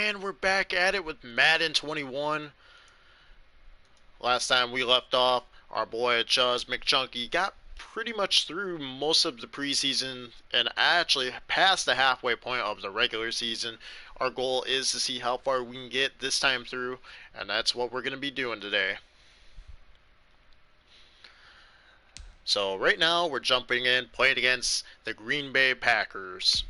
And we're back at it with Madden 21. Last time we left off, our boy Chuz McChunky got pretty much through most of the preseason and actually past the halfway point of the regular season. Our goal is to see how far we can get this time through, and that's what we're going to be doing today. So right now we're jumping in, playing against the Green Bay Packers.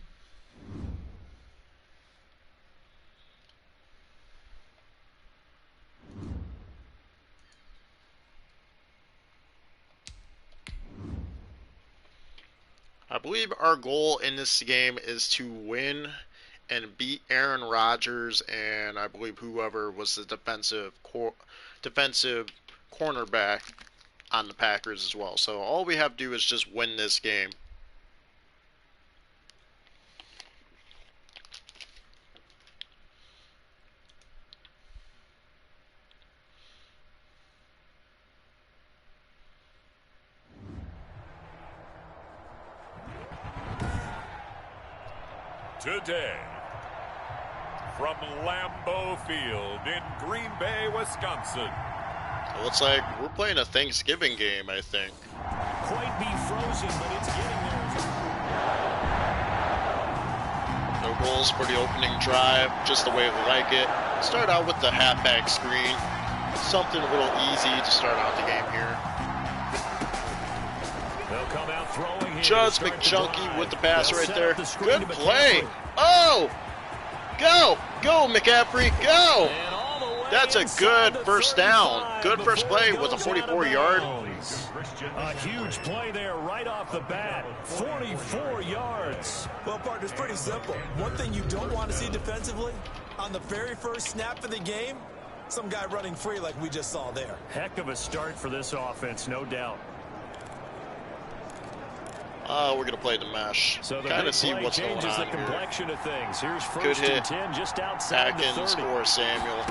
I believe our goal in this game is to win and beat Aaron Rodgers and I believe whoever was the defensive cornerback on the Packers as well. So all we have to do is just win this game. Today, from Lambeau Field in Green Bay, Wisconsin. It looks like we're playing a Thanksgiving game, I think. Quite be frozen, but it's getting there. No goals for the opening drive, just the way we like it. Start out with the halfback screen. Something a little easy to start out the game here. They'll come out throwing here. Chuz McChunky with the pass right there. Good play. Oh! Go! Go, McCaffrey, go! That's a good first down. Good first play with a 44-yard. A huge play there right off the bat. 44 yards. Well, partner, it's pretty simple. One thing you don't want to see defensively, on the very first snap of the game, some guy running free like we just saw there. Heck of a start for this offense, no doubt. We're going to play the mesh. So kind of see what's going on the here. complexion of things. Here's first Good hit. and 10 just outside Atkins the 30. or Samuel.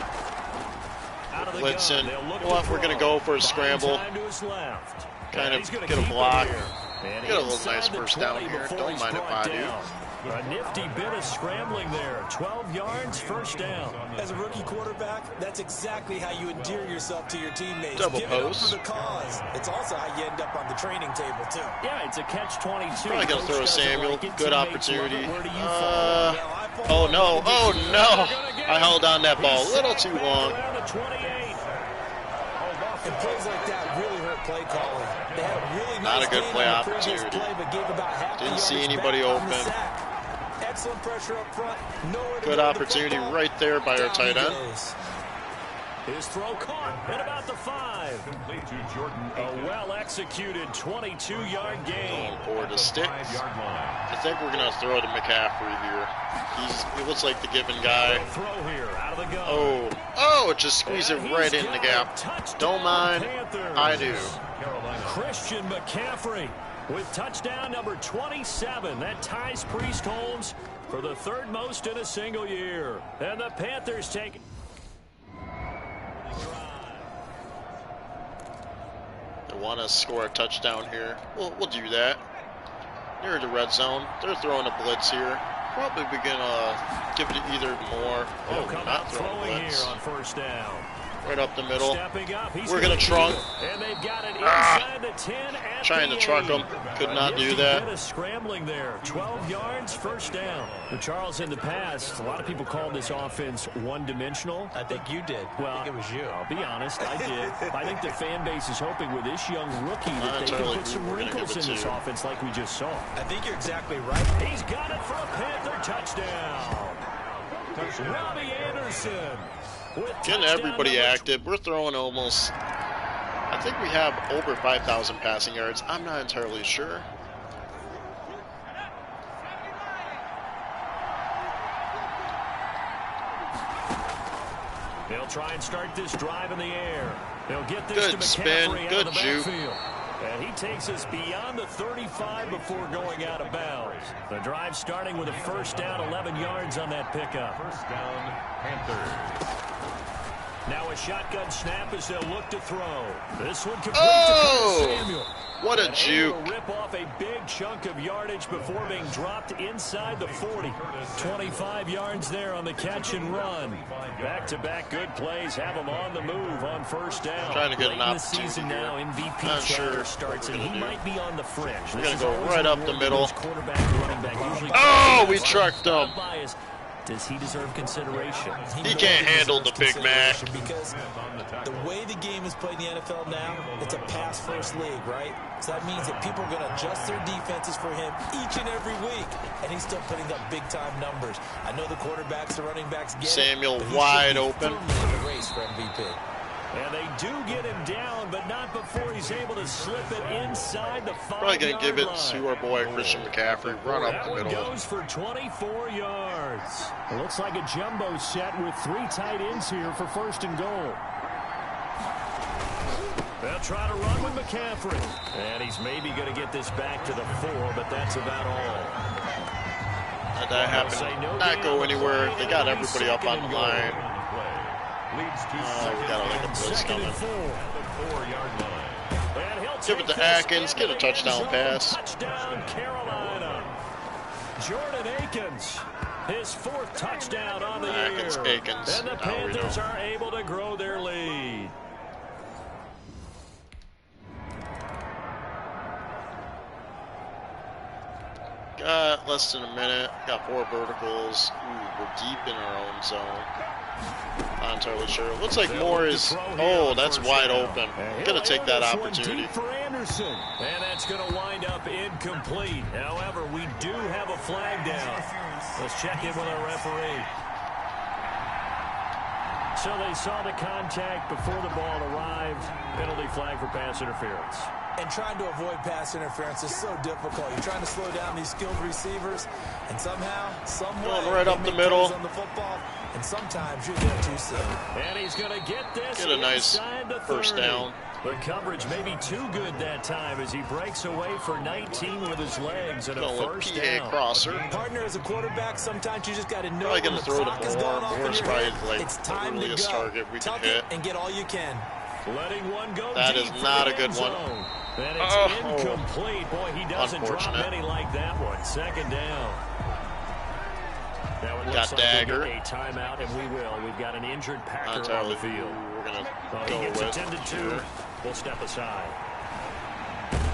Out of the Blitzen. gun. You know what? We're going to go for a scramble. Time to his left. Kind He's of gonna get a keep it block. here. And Get a little inside nice the first down 20 here. before Don't he's mind if brought I do. down. A nifty bit of scrambling there. 12 yards, first down. As a rookie quarterback, that's exactly how you endear yourself to your teammates. Double Give it up post. for the cause. It's also how you end up on the training table, too. Yeah, it's a catch-22. Probably going to throw a Samuel. Good opportunity. Where do you fall? Oh, no. Oh, no. I held on that ball a little too long. Around the 28. And plays like that really hurt play calling. They had a really Not nice a good game play on the previous opportunity. play, but gave about half the Didn't see yardage anybody back on the open. sack. Excellent pressure up front. Nowhere to Good go with the opportunity football. right there by our Down tight he end. goes. His throw caught at about the 5. A well-executed 22-yard gain. Going for the stick. I think we're going to throw to McCaffrey here. He looks like the given guy. Throw here out of the gun. Oh, it just squeezed it right in the gap. Don't mind, I do. Christian McCaffrey with touchdown number 27. That ties Priest Holmes for the third most in a single year. And the Panthers take... They want to score a touchdown here. We'll do that. Near the red zone. They're throwing a blitz here. Probably gonna give it either more. He'll Oh, come not out throwing throwing blitz. here on first down. Right up the middle. Stepping up, he's We're gonna trunk. And they've got it inside the 10 at Trying the to truck 8. him. Could not do Nifty that. bit of scrambling there. 12 yards, first down. But Charles, in the past, a lot of people called this offense one-dimensional. I think you did. Well, I think it was you. I'll be honest, I did. I think the fan base is hoping with this young rookie that they entirely can put some agree. We're gonna wrinkles give in it this to- offense like we just saw. I think you're exactly right. He's got it for a Panther touchdown. Robbie Anderson. with Getting touchdown everybody number active. We're throwing almost, I think we have over 5,000 passing yards. I'm not entirely sure. They'll try and start this drive in the air. They'll get this Good to McCaffrey spin, out good of the juke. backfield. And he takes us beyond the 35 before going out of bounds. The drive starting with a first down, 11 yards on that pickup. First down, Panthers. Now a shotgun snap as they'll look to throw. This one completes Oh! to Curtis Samuel. What a And juke. able to rip off a big chunk of yardage before being dropped inside the 40. 25 yards there on the catch and run. Back-to-back good plays have him on the move on first down. Trying to get Late an in the opportunity season here. now, MVP Not chatter sure starts, what and we're he gonna might be on the fringe. We're This gonna is go always right a up the reward middle. when his quarterback, running back usually Oh, we comes trucked him. without bias. Does he deserve consideration? He can't handle the Big Mac. Because the way the game is played in the NFL now, it's a pass-first league, right? So that means that people are going to adjust their defenses for him each and every week, and he's still putting up big-time numbers. I know the quarterbacks, the running backs get Samuel it, but he wide should be open. firmly in the race for MVP. And they do get him down, but not before he's able to slip it inside the 5-yard Probably going to give it line. to our boy Christian McCaffrey. Run up That the one middle. goes for 24 yards. It looks like a jumbo set with 3 tight ends here for first and goal. They'll try to run with McCaffrey. And he's maybe going to get this back to the 4, but that's about all. Had that happen, not go anywhere. They got everybody up on the line. We got like a blitz coming. Give it to Atkins. Get a touchdown pass. Touchdown, Carolina. Jordan Akins, his 4th touchdown on the Akins, year. Akins. And the Now we Panthers know. are able to grow their lead. Got less than a minute. Got 4 verticals. Ooh, we're deep in our own zone. Not entirely sure. Looks like Moore is. Oh, that's wide open. Gonna take that opportunity. For Anderson. And that's going to wind up incomplete. However, we do have a flag down. Let's check in with our referee. So they saw the contact before the ball arrived. Penalty flag for pass interference. And trying to avoid pass interference is so difficult. You're trying to slow down these skilled receivers, and somehow, some way, Going right up they the make middle. plays on the football, and sometimes you're there too soon. And he's going to get this Get a nice inside the first 30. down. The coverage may be too good that time as he breaks away for 19 with his legs and a Going with first PA down. crosser. Partner, as a quarterback, sometimes you just got to know Probably when gonna the throw to clock is Moore. going off in Moore's your probably head. like It's the time to earliest go. target we can Tuck hit. it and get all you can. Letting one go That deep is for not the a good end one. zone. And it's Oh. incomplete. Boy, he doesn't drop Unfortunate. many like that one. Second down. Now it Got looks like dagger. we'll get a timeout, and we will. We've got an injured Not Packer on entirely the field. who we're gonna He go gets with. attended to. here. We'll step aside.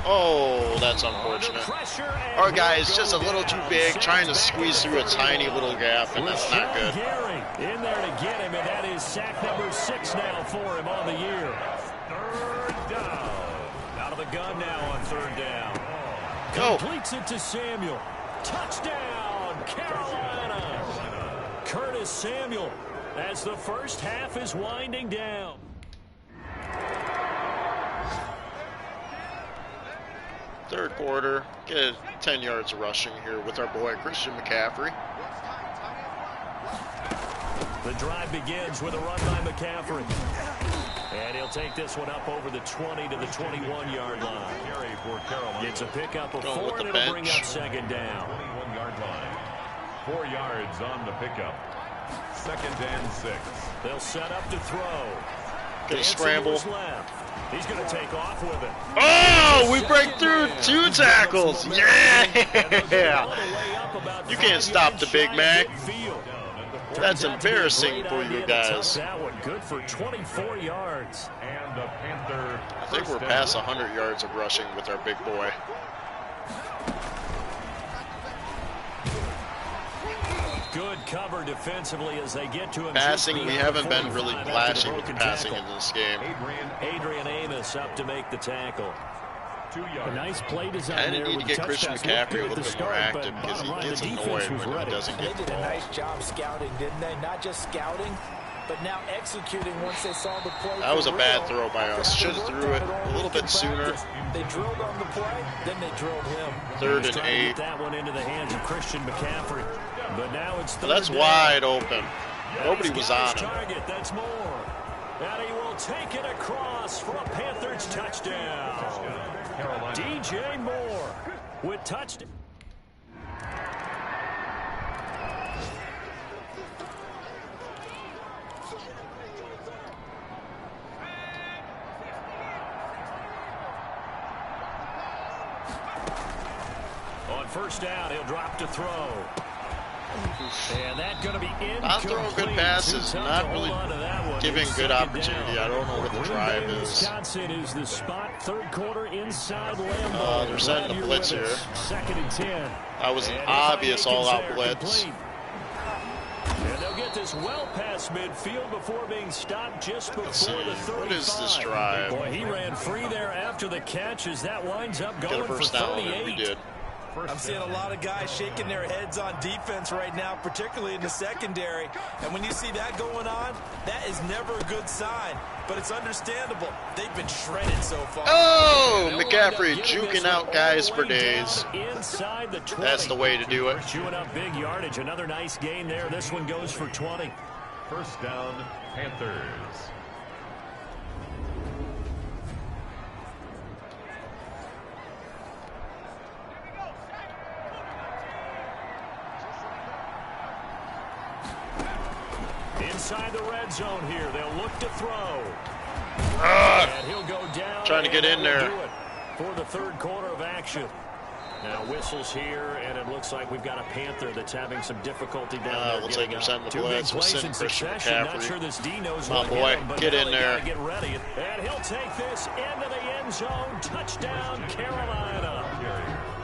Oh, that's Under unfortunate. pressure, and Our guy he'll is just a go little too down. big, Sends trying to back squeeze the through a 31. tiny little gap, and that's not Rashawn good. Gary in there to get him, and that is sack number 6 now for him on the year. Third down. Out of the gun now on third down. Go. Completes it to Samuel. Touchdown, Carolina. Curtis Samuel as the first half is winding down. Third quarter, get 10 yards of rushing here with our boy Christian McCaffrey. The drive begins with a run by McCaffrey. And he'll take this one up over the 20 to the 21-yard line. Gets a pickup of Going 4, with the and it'll bring bench. up second down. 21-yard line. 4 yards on the pickup. Second and 6. They'll set up to throw. Gonna Dancing scramble. moves left. He's going to take off with it. Oh, we break through 2 tackles. Yeah. You can't stop the Big Mac. That's embarrassing for you guys. That one good for 24 yards. And the Panther. I think we're past 100 yards of rushing with our big boy. Good cover defensively as they get to him. Passing, we haven't been really 45 after the flashing with the broken passing tackle. in this game. Adrian Amos up to make the tackle. 2 A yards. nice play design I there need to with get the Christian touch pass. McCaffrey a Looked good little at the bit more start, but active because he bottom line, gets the annoyed defense was when he ready. doesn't They get the did a ball. nice job scouting, didn't they? Not just scouting, but now executing once they saw the play. That was a for bad real. throw by us. Should have threw it a little bit sooner. They drilled on the play, then they drilled him. Third He's and trying to 8. get that one into the hands of Christian McCaffrey. But now it's third That's down. wide open. Nobody He's was got on his him. target. That's more. And he will take it across for a Panthers touchdown. DJ Moore with touchdown. first down. He'll drop to throw. And that's going to be incomplete. Not throwing good passes, not really giving good opportunity. I don't know what the drive is. Wisconsin is the spot. Third quarter inside Lambeau. They're sending the blitz here. 2nd and 10. That was an obvious all-out blitz. And they'll get this well past midfield before being stopped just before the 35. What is this drive? Boy, he ran free there after the catch as that winds up going for 38. We did. I'm seeing a lot of guys shaking their heads on defense right now, particularly in the secondary. And when you see that going on, that is never a good sign. But it's understandable. They've been shredded so far. Oh, McCaffrey juking out guys for days. That's the way to do it. Chewing up big yardage. Another nice gain there. This one goes for 20. First down, Panthers. Inside the red zone here. They'll look to throw. And he'll go down. Trying to get in there. For the third quarter of action. Now whistles here, and it looks like we've got a Panther that's having some difficulty down there. Looks like they're sending the blitz. We're sending Christian Not sure McCaffrey. this D knows My boy, get in there. Get ready. And he'll take this into the end zone. Touchdown, Carolina.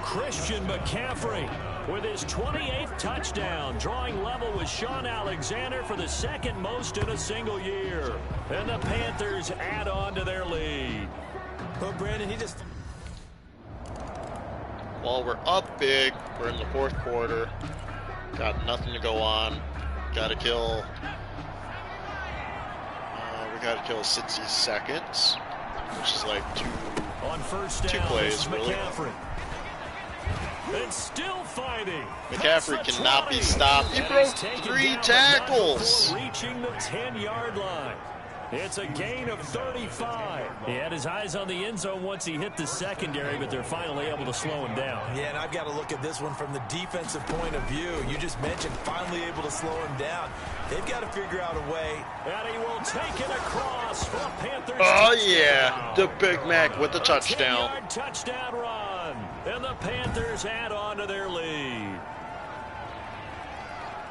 Christian McCaffrey with his 28th touchdown, drawing level with Sean Alexander for the second most in a single year. And the Panthers add on to their lead. But Brandon, he just... Well, we're up big. We're in the fourth quarter. Got nothing to go on. Got to kill. We got to kill 60 seconds, which is like two plays, really. And still fighting. McCaffrey cannot be stopped. He broke 3 tackles. Reaching the 10-yard line. It's a gain of 35. He had his eyes on the end zone once he hit the secondary, but they're finally able to slow him down. Yeah, and I've got to look at this one from the defensive point of view. You just mentioned finally able to slow him down. They've got to figure out a way. And he will take it across for a Panthers. Oh, yeah. The Big Mac with the touchdown. 10-yard touchdown run. And the Panthers add on to their lead.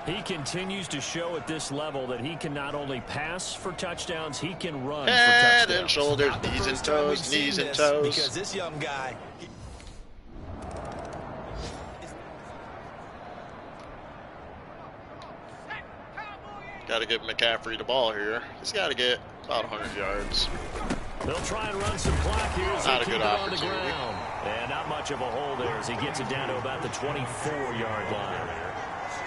He continues to show at this level that he can not only pass for touchdowns, he can run for touchdowns. Head and shoulders, knees and toes, knees and toes. Because this young guy... Got to give McCaffrey the ball here. He's got to get about 100 yards. They'll try and run some clock here as Not they a good keep it on the opportunity. ground. And not much of a hole there as he gets it down to about the 24-yard line.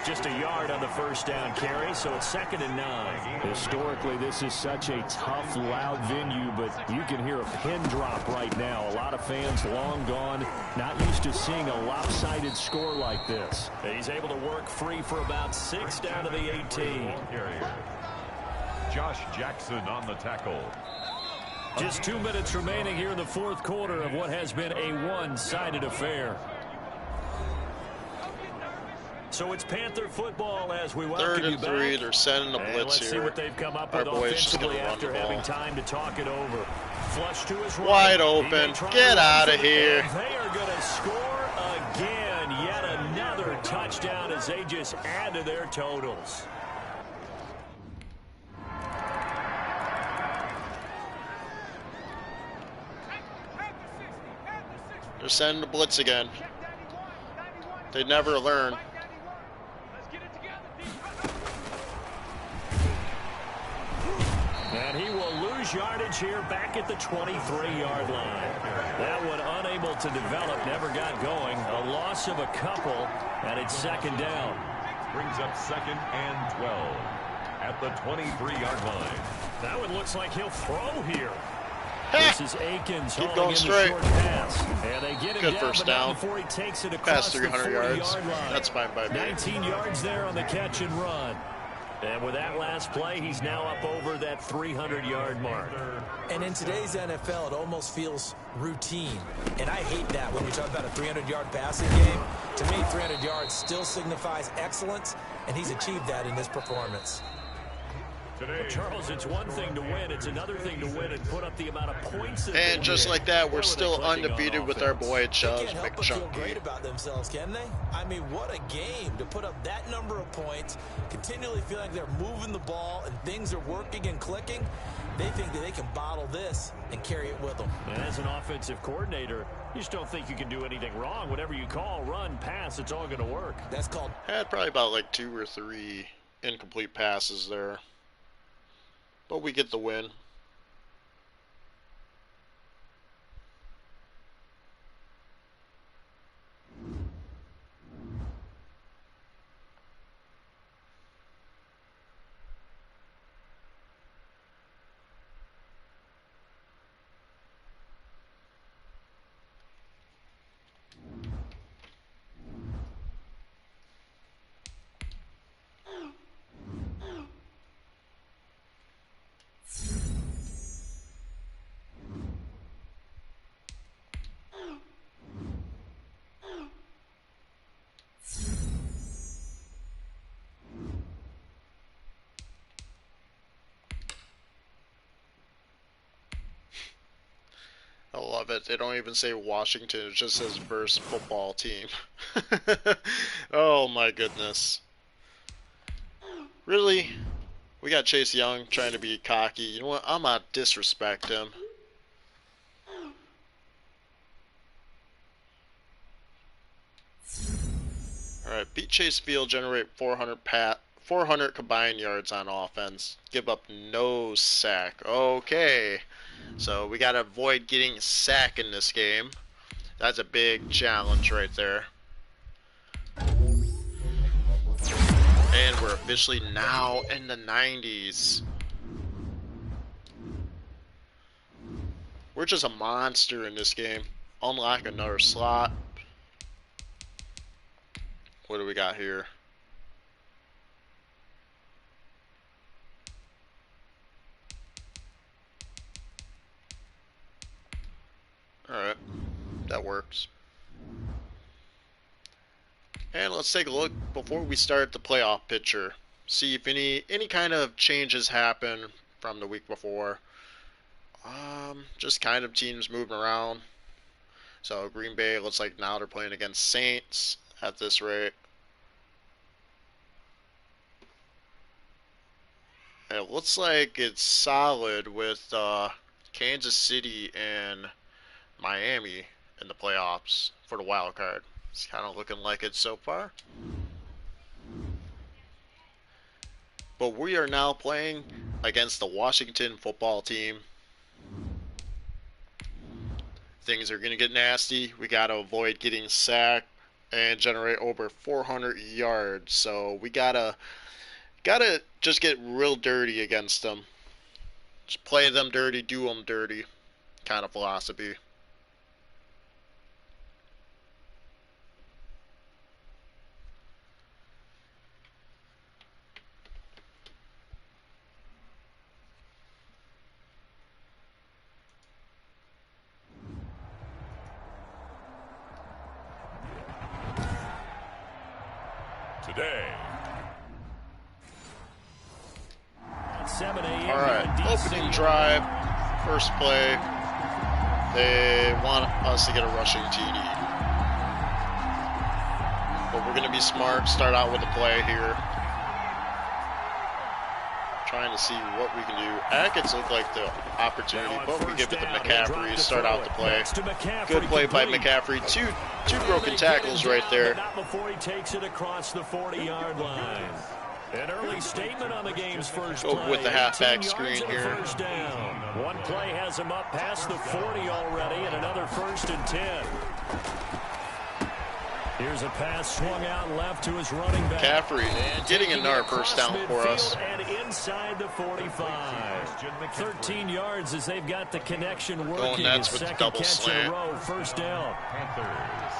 Just a yard on the first down carry, so it's 2nd and 9. Historically, this is such a tough, loud venue, but you can hear a pin drop right now. A lot of fans long gone, not used to seeing a lopsided score like this. He's able to work free for about 6 down to the 18. Josh Jackson on the tackle. Just 2 minutes remaining here in the fourth quarter of what has been a one-sided affair. So it's Panther football as we welcome 3rd you and back. 3. They're sending the And blitz let's see here. what they've come up Our with boy's just offensively gonna run after the having ball. time to talk it over. Flush to his right. Wide He open. may try Get to run out of for it. here. And they are going to score again. Yet another touchdown as they just add to their totals. They're sending the blitz again. They never learn. And he will lose yardage here back at the 23-yard line. That one unable to develop, never got going. A loss of a couple, and it's 2nd down. Brings up 2nd and 12 at the 23-yard line. That one looks like he'll throw here. Ha! This is Akins Keep hauling going in straight. the short pass. And they get him Good down, first but not down. before he takes it across Past 300 the yards. 40-yard line. That's fine by me. 19 yards there on the catch and run. And with that last play, he's now up over that 300-yard mark. And in today's NFL, it almost feels routine. And I hate that when you talk about a 300-yard passing game. To me, 300 yards still signifies excellence, and he's achieved that in this performance. Well, Charles, it's one thing to win. It's another thing to win and put up the amount of points. And just like that, we're still undefeated with our boy Chubbs They can't help but feel McChunky. great about themselves, can they? I mean, what a game to put up that number of points, continually feel like they're moving the ball and things are working and clicking. They think that they can bottle this and carry it with them. And as an offensive coordinator, you just don't think you can do anything wrong. Whatever you call, run, pass, it's all going to work. That's called... Had probably about like 2 or 3 incomplete passes there. But we get the win. I love it. They don't even say Washington. It just says versus football team. Oh my goodness. Really? We got Chase Young trying to be cocky. You know what? I'm gonna disrespect him. Alright, beat Chase Field, generate 400 combined yards on offense. Give up no sack. Okay. So we gotta avoid getting a sack in this game. That's a big challenge right there. And we're officially now in the 90s. We're just a monster in this game. Unlock another slot. What do we got here? Alright, that works. And let's take a look before we start the playoff picture. See if any kind of changes happen from the week before. Just kind of teams moving around. So Green Bay looks like now they're playing against Saints at this rate. It looks like it's solid with Kansas City and Miami in the playoffs for the wild card. It's kind of looking like it so far. But we are now playing against the Washington football team. Things are going to get nasty. We got to avoid getting sacked and generate over 400 yards. So we gotta just get real dirty against them. Just play them dirty, do them dirty kind of philosophy. Today. 7 a.m. Alright, opening drive, first play. They want us to get a rushing TD. But we're going to be smart, start out with a play here. Trying to see what we can do. Ackett's look like the opportunity, but we give it to McCaffrey, start out the play. Good play by McCaffrey. Two broken tackles right there. Not before he takes it across the 40-yard line. An early statement on the game's first play. With the halfback screen here. First down. One play has him up past the 40 already, and another 1st and 10. Here's a pass swung out left to his running back. McCaffrey getting another first down for us. And inside the 45. 13 yards as they've got the connection working. Going nuts with the second double catch slant. in a row, first down. Panthers.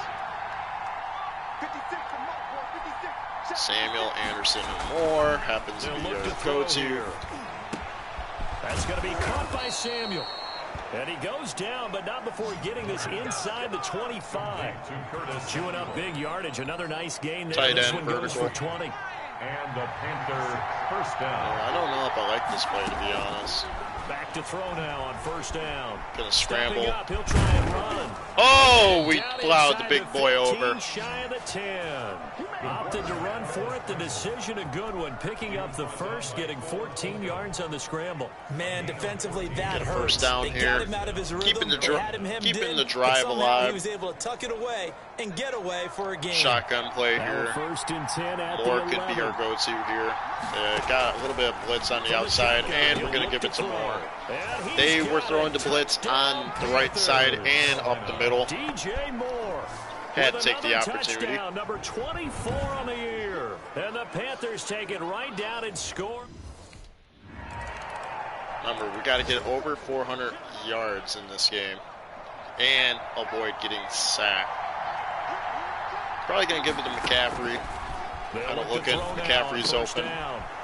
Samuel, Anderson, and Moore happens to be our go-to. That's going to be caught by Samuel. And he goes down, but not before getting this inside the 25. Chewing up big yardage. Another nice gain there. Tight This end, one goes vertical. for 20. And the Panther first down. I don't know if I like this play, to be honest. Back to throw now on first down. Gonna scramble. Up, he'll try and run. Oh, we Down plowed the inside big boy 15, over. Shy of the 10. Opted to run for it. The decision a good one. Picking up the first, getting 14 yards on the scramble. Man, defensively that Get a hurts. first down they here. got him out of his rhythm. Keeping the They had him hemmed in, the but drive somehow alive. He was able to tuck it away and get away for a gain. Shotgun play Now here. first and 10 at Moore the could 11. be our go-to here. Got a little bit of blitz on the outside, and we're going to give it to Moore. They were throwing the blitz on the right side and up the middle. DJ Moore Had to with take the another opportunity. touchdown, number 24 on the year. And the Panthers take it right down and score. Remember, we got to get over 400 yards in this game and avoid getting sacked. Probably going to give it to McCaffrey. Kind of looking. McCaffrey's open.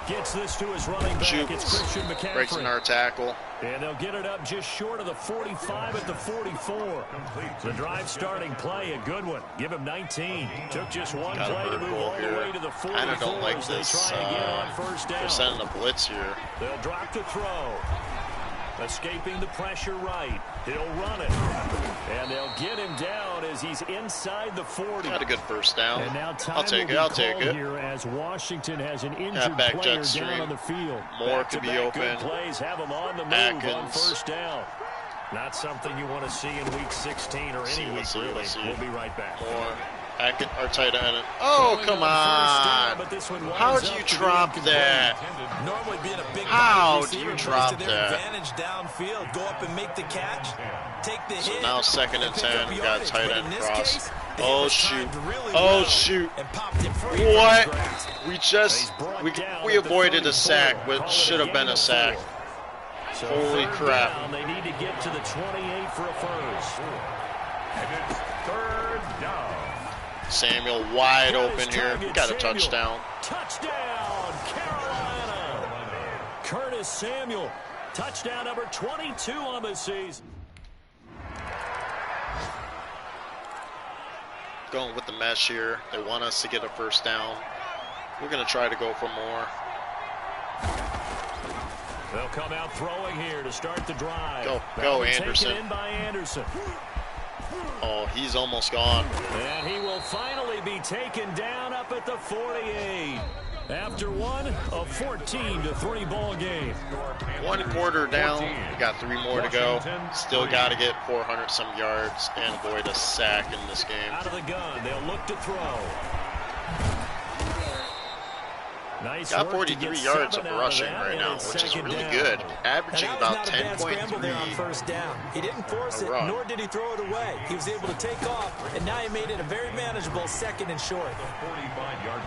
Gets this to his running back. It's Jukes Christian McCaffrey. breaks in our tackle. And they'll get it up just short of the 45 at the 44. The drive starting play, a good one. Give him 19. Took just one Got a play to bird move goal all the here. way to the 44. I don't like They this. try again on first down. They're sending a blitz here. They'll drop to throw. Escaping the pressure right. He'll run it. And they'll get him down as he's inside the 40. Got a good first down. And now time I'll take will it. I'll be take called it. here as Washington has an injured back player jet stream. down on the field. Moore could be Back-to-back open. Good plays have him on the move Atkins. on first down. Not something you want to see in week 16 or any week, really. We'll be right back. Moore. Atkins, our tight end. Oh, come on. How do you drop that? Normally being a big How receiver, do you but drop it's to their that? advantage downfield. Go up and make the catch. Take the hit. Now second and pick up 10. We got yardage. tight But end in this cross. case, the Oh, hit was shoot. timed really Oh, well shoot. and popped it free from his What? grasp. We just we avoided a sack, but should have been a sack. So Holy third crap. down, they need to get to the 28 for a first. And it's third down. Samuel wide Here's open here. target Got a Samuel. touchdown. Touchdown, Carolina. Curtis Samuel. Touchdown number 22 on the season. Going with the mesh here. They want us to get a first down. We're going to try to go for more. They'll come out throwing here to start the drive. Go, That'll be Anderson. Taken in by Anderson. Oh, he's almost gone. And he will finally be taken down up at the 48. After one, a 14-3 ball game. 1 quarter down. We got 3 more to go. Still got to get 400 some yards and avoid a sack in this game. Out of the gun, they'll look to throw. Nice Got work to 43 get yards 7 of out rushing that, right and now, it's which is second really down. good. And Averaging that was about not a bad scramble there on 10.3. first down. He didn't force it, run. nor did he throw it away. He was able to take off, and now he made it a very manageable second and short.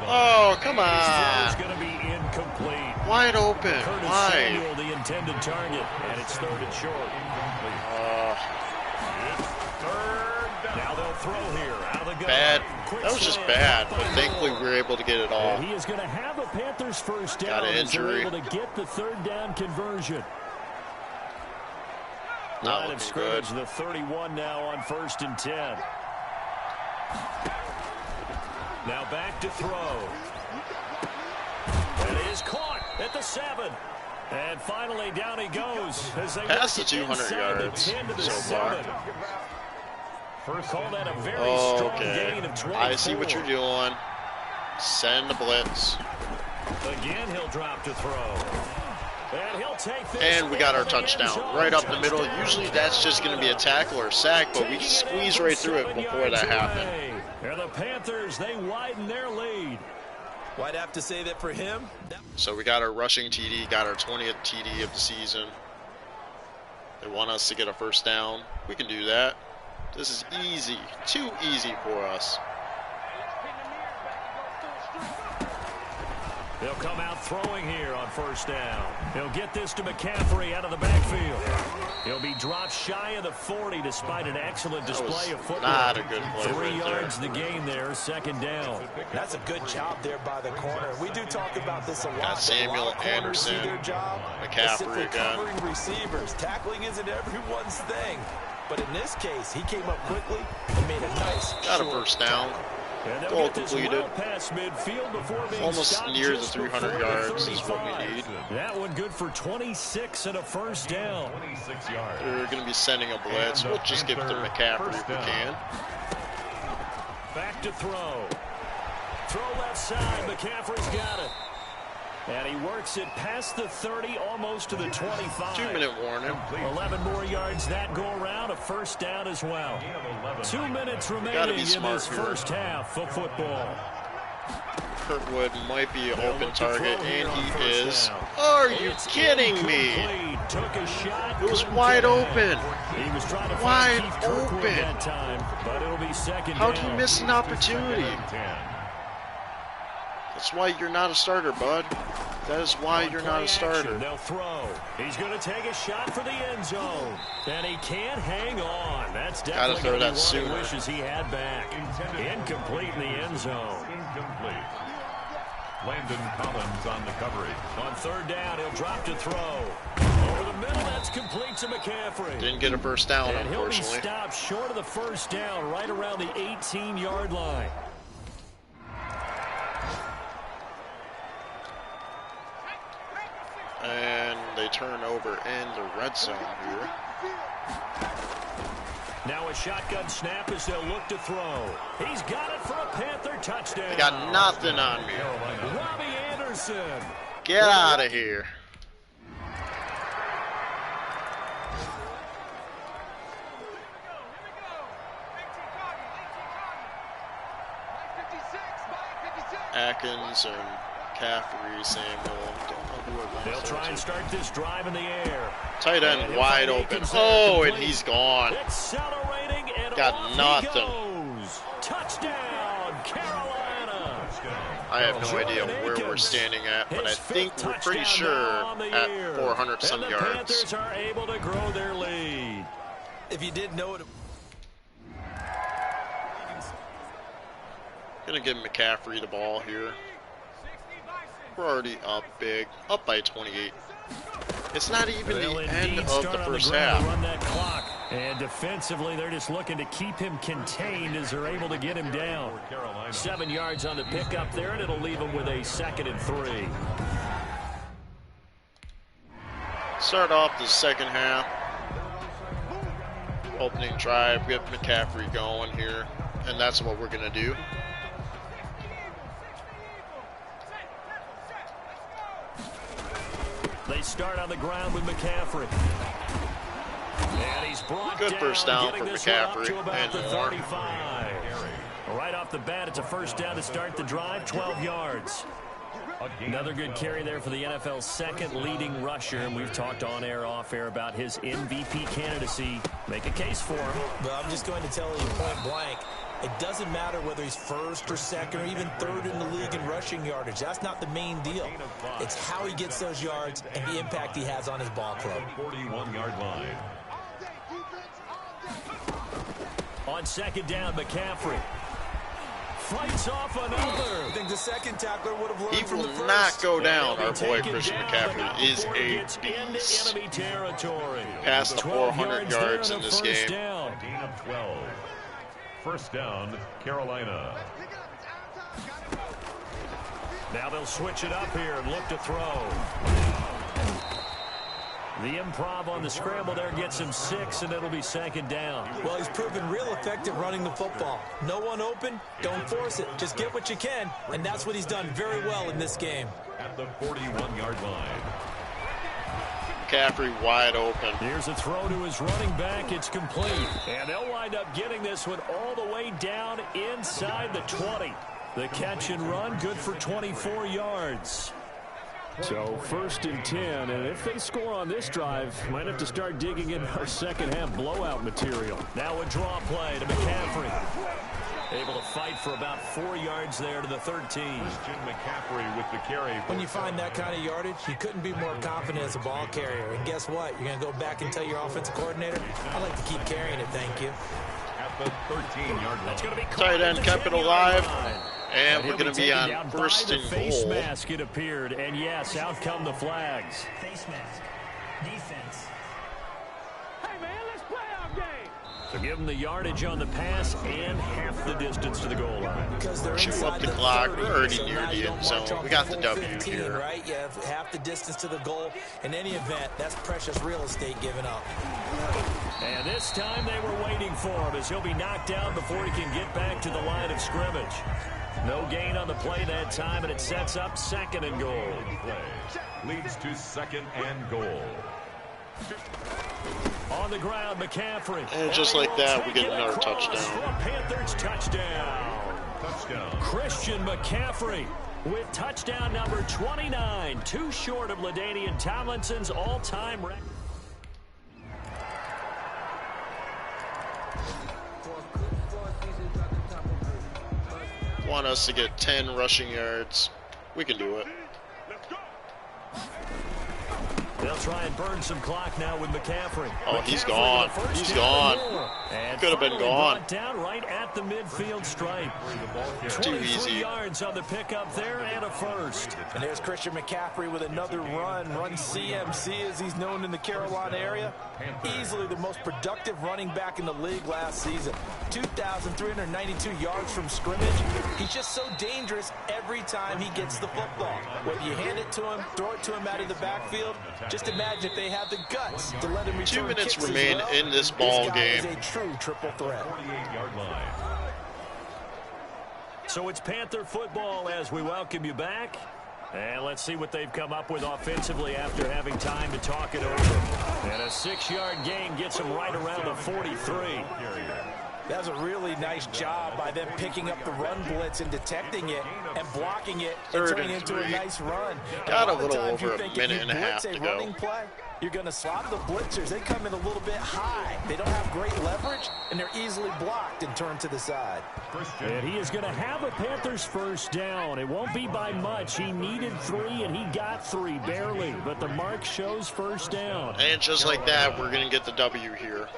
Oh, come His on. throw is going to be incomplete. Wide open. Curtis Wide. Samuel, the intended target, and it's third and short. Now they'll throw here out of the gun. Bad. Quick That was just slant bad, by but thankfully Moore. we were able to get it off. And he is going to have a Panthers first down. Got an as they're injury. able to get the third down conversion. Not Line of looking scrimmage, good. the 31 now on first and 10. Now back to throw. That is caught at the 7. And finally down he goes. As they Past work the it 200 inside the yards 10 to the so far. 7. Call that a very Oh, strong okay. gain of 24. I see what you're doing. Send the blitz. Again, he'll drop to throw. And he'll take this. And we got our into the end touchdown zone. right up the middle. Touchdown. Usually that's just going to be a tackle or a sack, but we squeezed right through it before that happened. And the Panthers, they widen their lead. Well, I'd have to say that for him, So we got our rushing TD, got our 20th TD of the season. They want us to get a first down. We can do that. This is easy, too easy for us. They'll come out throwing here on first down. He'll get this to McCaffrey out of the backfield. He'll be dropped shy of the 40 despite an excellent display of footwork. Not a good play 3 right yards there. the gain there, second down. that's a good job there by the corner. We do talk about this a lot. Got Samuel, A lot of corners see Anderson, their job McCaffrey is simply again. covering receivers. Tackling isn't everyone's thing. But in this case, he came up quickly and made a nice Got a short first down. tackle. Goal completed. Almost near the 300 yards is what we need. That one good for 26 and a first down. 26 yards. They're going to be sending a blitz. We'll just give it to McCaffrey if we can. Back to throw. Throw left side. McCaffrey's got it. And he works it past the 30, almost to the 25. 2-minute warning. 11 more yards that go around, a first down as well. 2 minutes remaining in this first half of football. Kurtwood might be an open target, and he is. Are you kidding me? It was wide open. He was trying to wide open open. That time, but it'll be second How'd down. you miss an opportunity? That's why you're not a starter, bud. That is why you're not a starter. They'll throw. He's going to take a shot for the end zone. And he can't hang on. That's definitely throw that one sooner. he wishes he had back. Incomplete in the end zone. Incomplete. Landon Collins on the coverage. On third down, he'll drop to throw. Over the middle, that's complete to McCaffrey. Didn't get a first down, And he'll be unfortunately. stopped short of the first down, right around the 18-yard line. And they turn over in the red zone here. Now a shotgun snap as they'll look to throw. He's got it for a Panther touchdown. They got nothing on me. Robbie Anderson. Get out of here. Atkins and McCaffrey, Samuel. They'll try and start this drive in the air. Tight end wide open. Oh, and he's gone. Accelerating and Got off nothing. He goes. Touchdown, Carolina. I have no idea where we're standing at, but I think we're pretty sure at 400 some and the yards. Panthers are able to grow their lead. If you didn't know it. Gonna give McCaffrey the ball here. We're already up big, up by 28. It's not even They'll the end indeed of start the on first ground to half. run that clock. And defensively, they're just looking to keep him contained as they're able to get him down. 7 yards on the pickup there, and it'll leave him with a 2nd and 3. Start off the second half. Opening drive, get McCaffrey going here, and that's what we're gonna do. They start on the ground with McCaffrey. And he's brought Good down, first down getting for this one up McCaffrey to about and the more. 35. Right off the bat, it's a first down to start the drive, 12 yards. Another good carry there for the NFL's 2nd leading rusher, and we've talked on air, off air about his MVP candidacy. Make a case for him. Well, I'm just going to tell you point blank, it doesn't matter whether he's 1st or 2nd or even 3rd in the league in rushing yardage. That's not the main deal. It's how he gets those yards and the impact he has on his ball club. 41-yard line. On 2nd down, McCaffrey fights off another. I think the second tackler would have learned He from the will first. not go down. Our boy Taken Christian down, McCaffrey but not is before he a gets into beast. enemy territory. Past the 12 400 there yards on in a this first game. down. Gain of 12. First down, Carolina. Now they'll switch it up here and look to throw. The improv on the scramble there gets him 6, and it'll be 2nd down. Well, he's proven real effective running the football. No one open, don't force it. Just get what you can, and that's what he's done very well in this game. At the 41-yard line. McCaffrey wide open. Here's a throw to his running back. It's complete. And they'll wind up getting this one all the way down inside the 20. The catch and run, good for 24 yards. So 1st and 10, and if they score on this drive, might have to start digging in our second half blowout material. Now a draw play to McCaffrey. Able to fight for about 4 yards there to the 13. Christian McCaffrey with the carry. When you find that kind of yardage, you couldn't be more confident as a ball carrier. And guess what? You're going to go back and tell your offensive coordinator, I'd like to keep carrying it, thank you. At the 13-yard line. That's going to be Tight end kept it alive. And we're he'll going to be taken on down 1st by the and face goal. mask, it appeared. And yes, out come the flags. Face mask. Defense. Hey, man, let's play our game. So give them the yardage on the pass and half the distance to the goal line. Because they're Chew inside up the clock. 30, We're already so near now the you end don't march zone. off We got the the full W 15, here. right? You have half the distance to the goal. In any event, that's precious real estate given up. And this time they were waiting for him as he'll be knocked down before he can get back to the line of scrimmage. No gain on the play that time, and it sets up 2nd and goal. Play leads to 2nd and goal. On the ground, McCaffrey. And just like that, we get another touchdown. For a Panthers touchdown. Touchdown. Christian McCaffrey with touchdown number 29, too short of LaDainian Tomlinson's all-time record. Want us to get 10 rushing yards. We can do it. They'll try and burn some clock now with McCaffrey. Oh, he's McCaffrey gone. with a first He's down gone. and more. And Could have been finally gone. brought down right at the midfield stripe. Too 23 easy. yards on the pickup there and a first. And there's Christian McCaffrey with another run CMC as he's known in the Carolina area. Easily the most productive running back in the league last season. 2,392 yards from scrimmage. He's just so dangerous every time he gets the football. Whether you hand it to him, throw it to him out of the backfield, just imagine if they have the guts to let him return 2 minutes kicks as remain well. in this ball guy game. is a true triple threat. 48-yard line. So it's Panther football as we welcome you back. And let's see what they've come up with offensively after having time to talk it over. And a 6-yard gain gets them right around the 43. That was a really nice job by them picking up the run blitz and detecting it and blocking it and 3rd turning and it into a 3. nice run. Got a lot of little times you over a think if minute you and a half blitz to go. running play, you're going to slot the blitzers. They come in a little bit high. They don't have great leverage, and they're easily blocked and turned to the side. And he is going to have a Panthers first down. It won't be by much. He needed 3, and he got 3, barely. But the mark shows first down. And just like that, we're going to get the W here.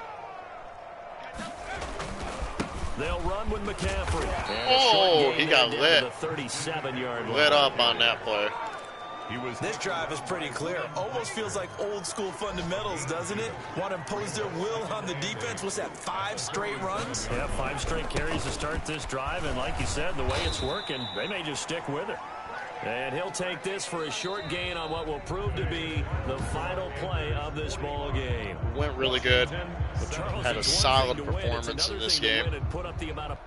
They'll run with McCaffrey. And a Oh, short he gain got into lit. the 37-yard line. Lit up on that play. This drive is pretty clear. Almost feels like old school fundamentals, doesn't it? Want to impose their will on the defense. What's that, 5 straight runs? Yeah, 5 straight carries to start this drive. And like you said, the way it's working, they may just stick with it. And he'll take this for a short gain on what will prove to be the final play of this ball game. Went really good. But Charles, Had a it's one solid thing to win. It's performance in another this thing to game. win and put up the amount of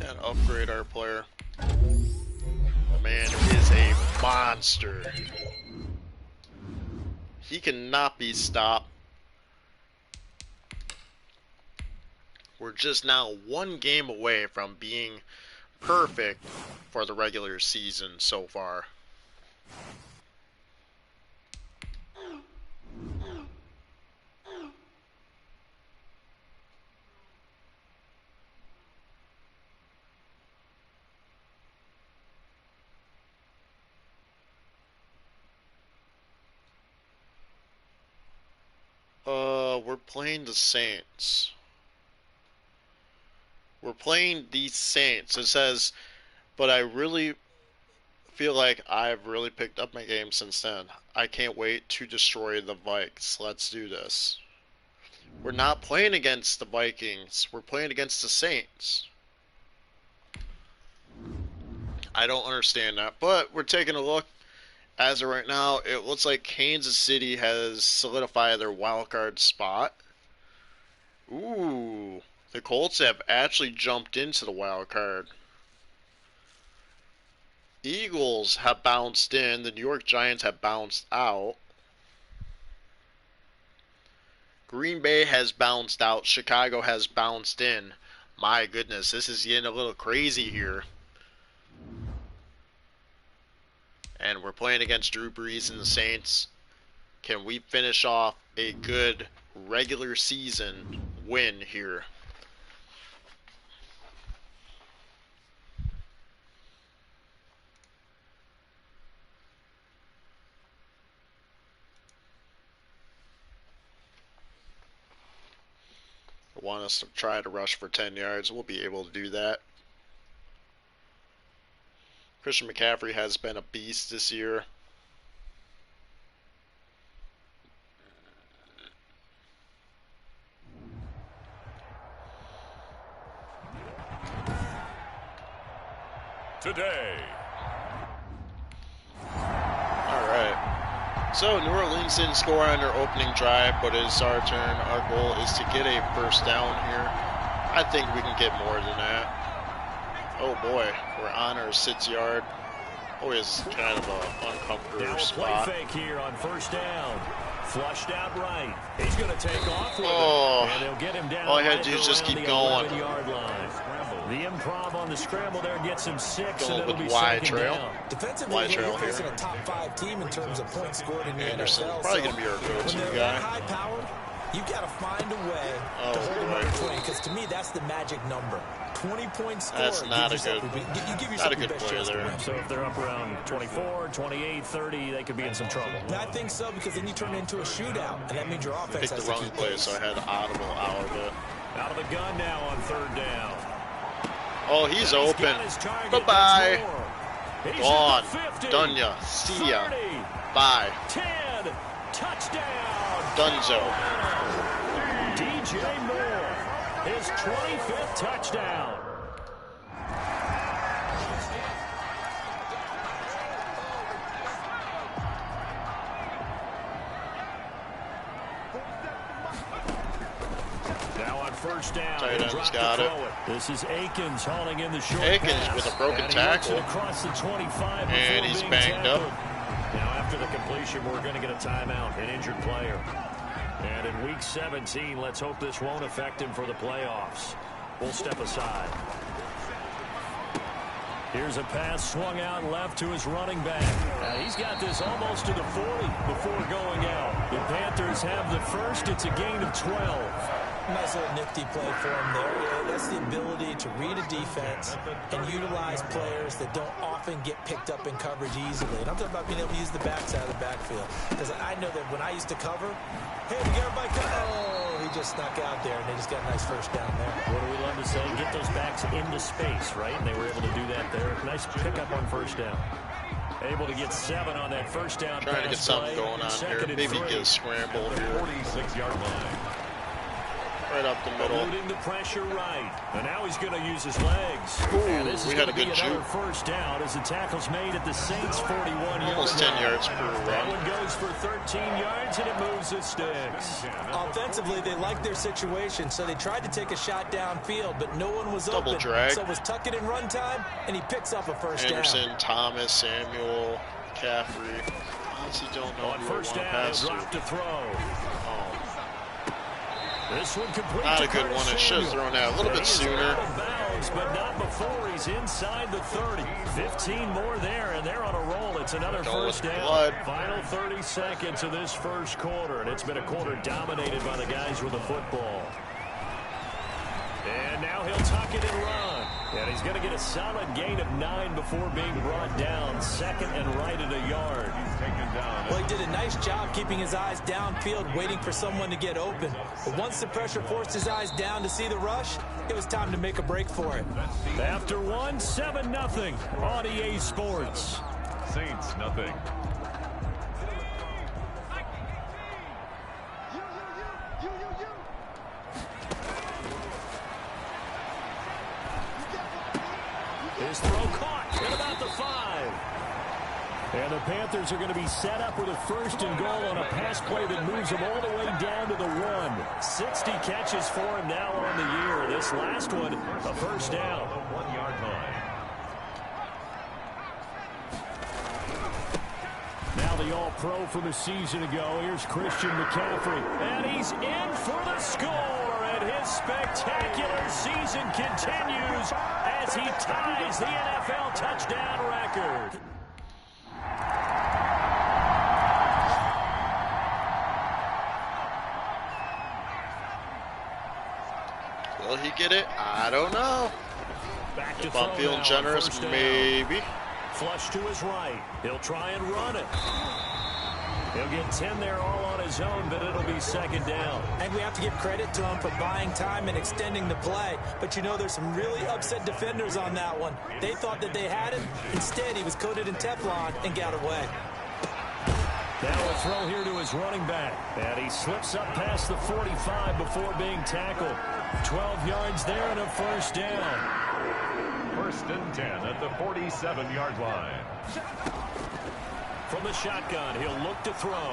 Gotta upgrade our player. The man is a monster. He cannot be stopped. We're just now 1 game away from being perfect for the regular season so far. We're playing the Saints. We're playing the Saints. It says, but I really feel like I've really picked up my game since then. I can't wait to destroy the Vikes. Let's do this. We're not playing against the Vikings. We're playing against the Saints. I don't understand that. But we're taking a look. As of right now, it looks like Kansas City has solidified their wildcard spot. Ooh, the Colts have actually jumped into the wild card. Eagles have bounced in. The New York Giants have bounced out. Green Bay has bounced out. Chicago has bounced in. My goodness, this is getting a little crazy here. And we're playing against Drew Brees and the Saints. Can we finish off a good regular season win here? I want us to try to rush for 10 yards. We'll be able to do that. Christian McCaffrey has been a beast this year. Today. Alright. So, New Orleans didn't score on their opening drive, but it's our turn. Our goal is to get a first down here. I think we can get more than that. Oh boy, we're on our 6-yard. Always kind of an uncomfortable now spot. Play fake here on first down. Flushed out right. He's going to take off with it. And they'll get him down. All I had to do is just keep going. The improv on the scramble there gets him 6. Going and it'll with be wide second trail. down. Defensively, Wide you're trail facing here. a top 5 team in terms of points scored in the Anderson, NFL. probably going to be our When go-to they're guy. that high-powered, you got to find a way to hold them under 20. Because to me, that's the magic number. 20-point score. That's not a you give yourself good your best play chance there. to win. So if they're up around 24, 28, 30, they could be in some trouble. And I think so, because then you turn it into a shootout, and that means your offense Picked has the to wrong keep play, pace. so I had audible out of it. Out of the gun now on third down. Oh, he's open. Bye-bye. Gone. Done ya. See ya. 30, Bye. 10, touchdown. Dunzo. DJ Moore, his 25th touchdown. Now on first down, Tight he'll end's drop got to it. throw it. This is Akins hauling in the short Akins pass. with a broken And he works tackle. it across the 25 And before he's being banged up. tackled. Now after the completion, we're going to get a timeout, an injured player. And in week 17, let's hope this won't affect him for the playoffs. We'll step aside. Here's a pass swung out left to his running back. He's got this almost to the 40 before going out. The Panthers have the first. It's a gain of 12. Nice little nifty play for him there. Yeah, that's the ability to read a defense and utilize players that don't often get picked up in coverage easily. And I'm talking about being able to use the backside of the backfield. Because I know that when I used to cover, hey, we got everybody cover. Oh, he just snuck out there, and they just got a nice first down there. What do we love to say? Get those backs into space, right? And they were able to do that there. Nice pickup on first down. Able to get 7 on that first down. Trying to get something play. going on here. Second and Maybe 3. get a scramble here. 46-yard line. Right up the middle. Eluding the pressure right. And now he's going to use his legs. Ooh, and this is we had going a to be good another juke. first down as the tackle's made at the Saints' 41-yard line. Almost 10 yards per That run. one goes for 13 yards, and it moves the sticks. Offensively, they liked their situation, so they tried to take a shot downfield, but no one was Double open. drag. So it was tuck it in run time, and he picks up a first Anderson, down. Thomas, Samuel, McCaffrey. Honestly, don't know On who I want first to down, pass he'll to. drop to throw. Oh, This one complete not to a good Curtis one. I should have Samuel. thrown that a little bit He is sooner. out of bounds, but not before he's inside the 30. 15 more there, and they're on a roll. It's another Going first with down. blood. Final 30 seconds of this first quarter, and it's been a quarter dominated by the guys with the football. And now he'll tuck it and run. And he's going to get a solid gain of 9 before being brought down. Second and right at a yard. Well, he did a nice job keeping his eyes downfield, waiting for someone to get open. But once the pressure forced his eyes down to see the rush, it was time to make a break for it. After one, 7-0 on EA Sports. Saints, nothing. His throw caught at about the 5. And the Panthers are going to be set up with a first and goal on a pass play that moves them all the way down to the 1. 60 catches for him now on the year. This last one, a first down. 1-yard line. Now the All-Pro from a season ago. Here's Christian McCaffrey. And he's in for the score. And his spectacular season continues as he ties the NFL touchdown record. he get it? I don't know. Back to If I'm throw feeling now on generous, first down. maybe. Flush to his right. He'll try and run it. He'll get 10 there all on his own, but it'll be second down. And we have to give credit to him for buying time and extending the play. But you know, there's some really upset defenders on that one. They thought that they had him. Instead, he was coated in Teflon and got away. Now a throw here to his running back. And he slips up past the 45 before being tackled. 12 yards there and a first down. 1st and 10 at the 47-yard line. From the shotgun, he'll look to throw.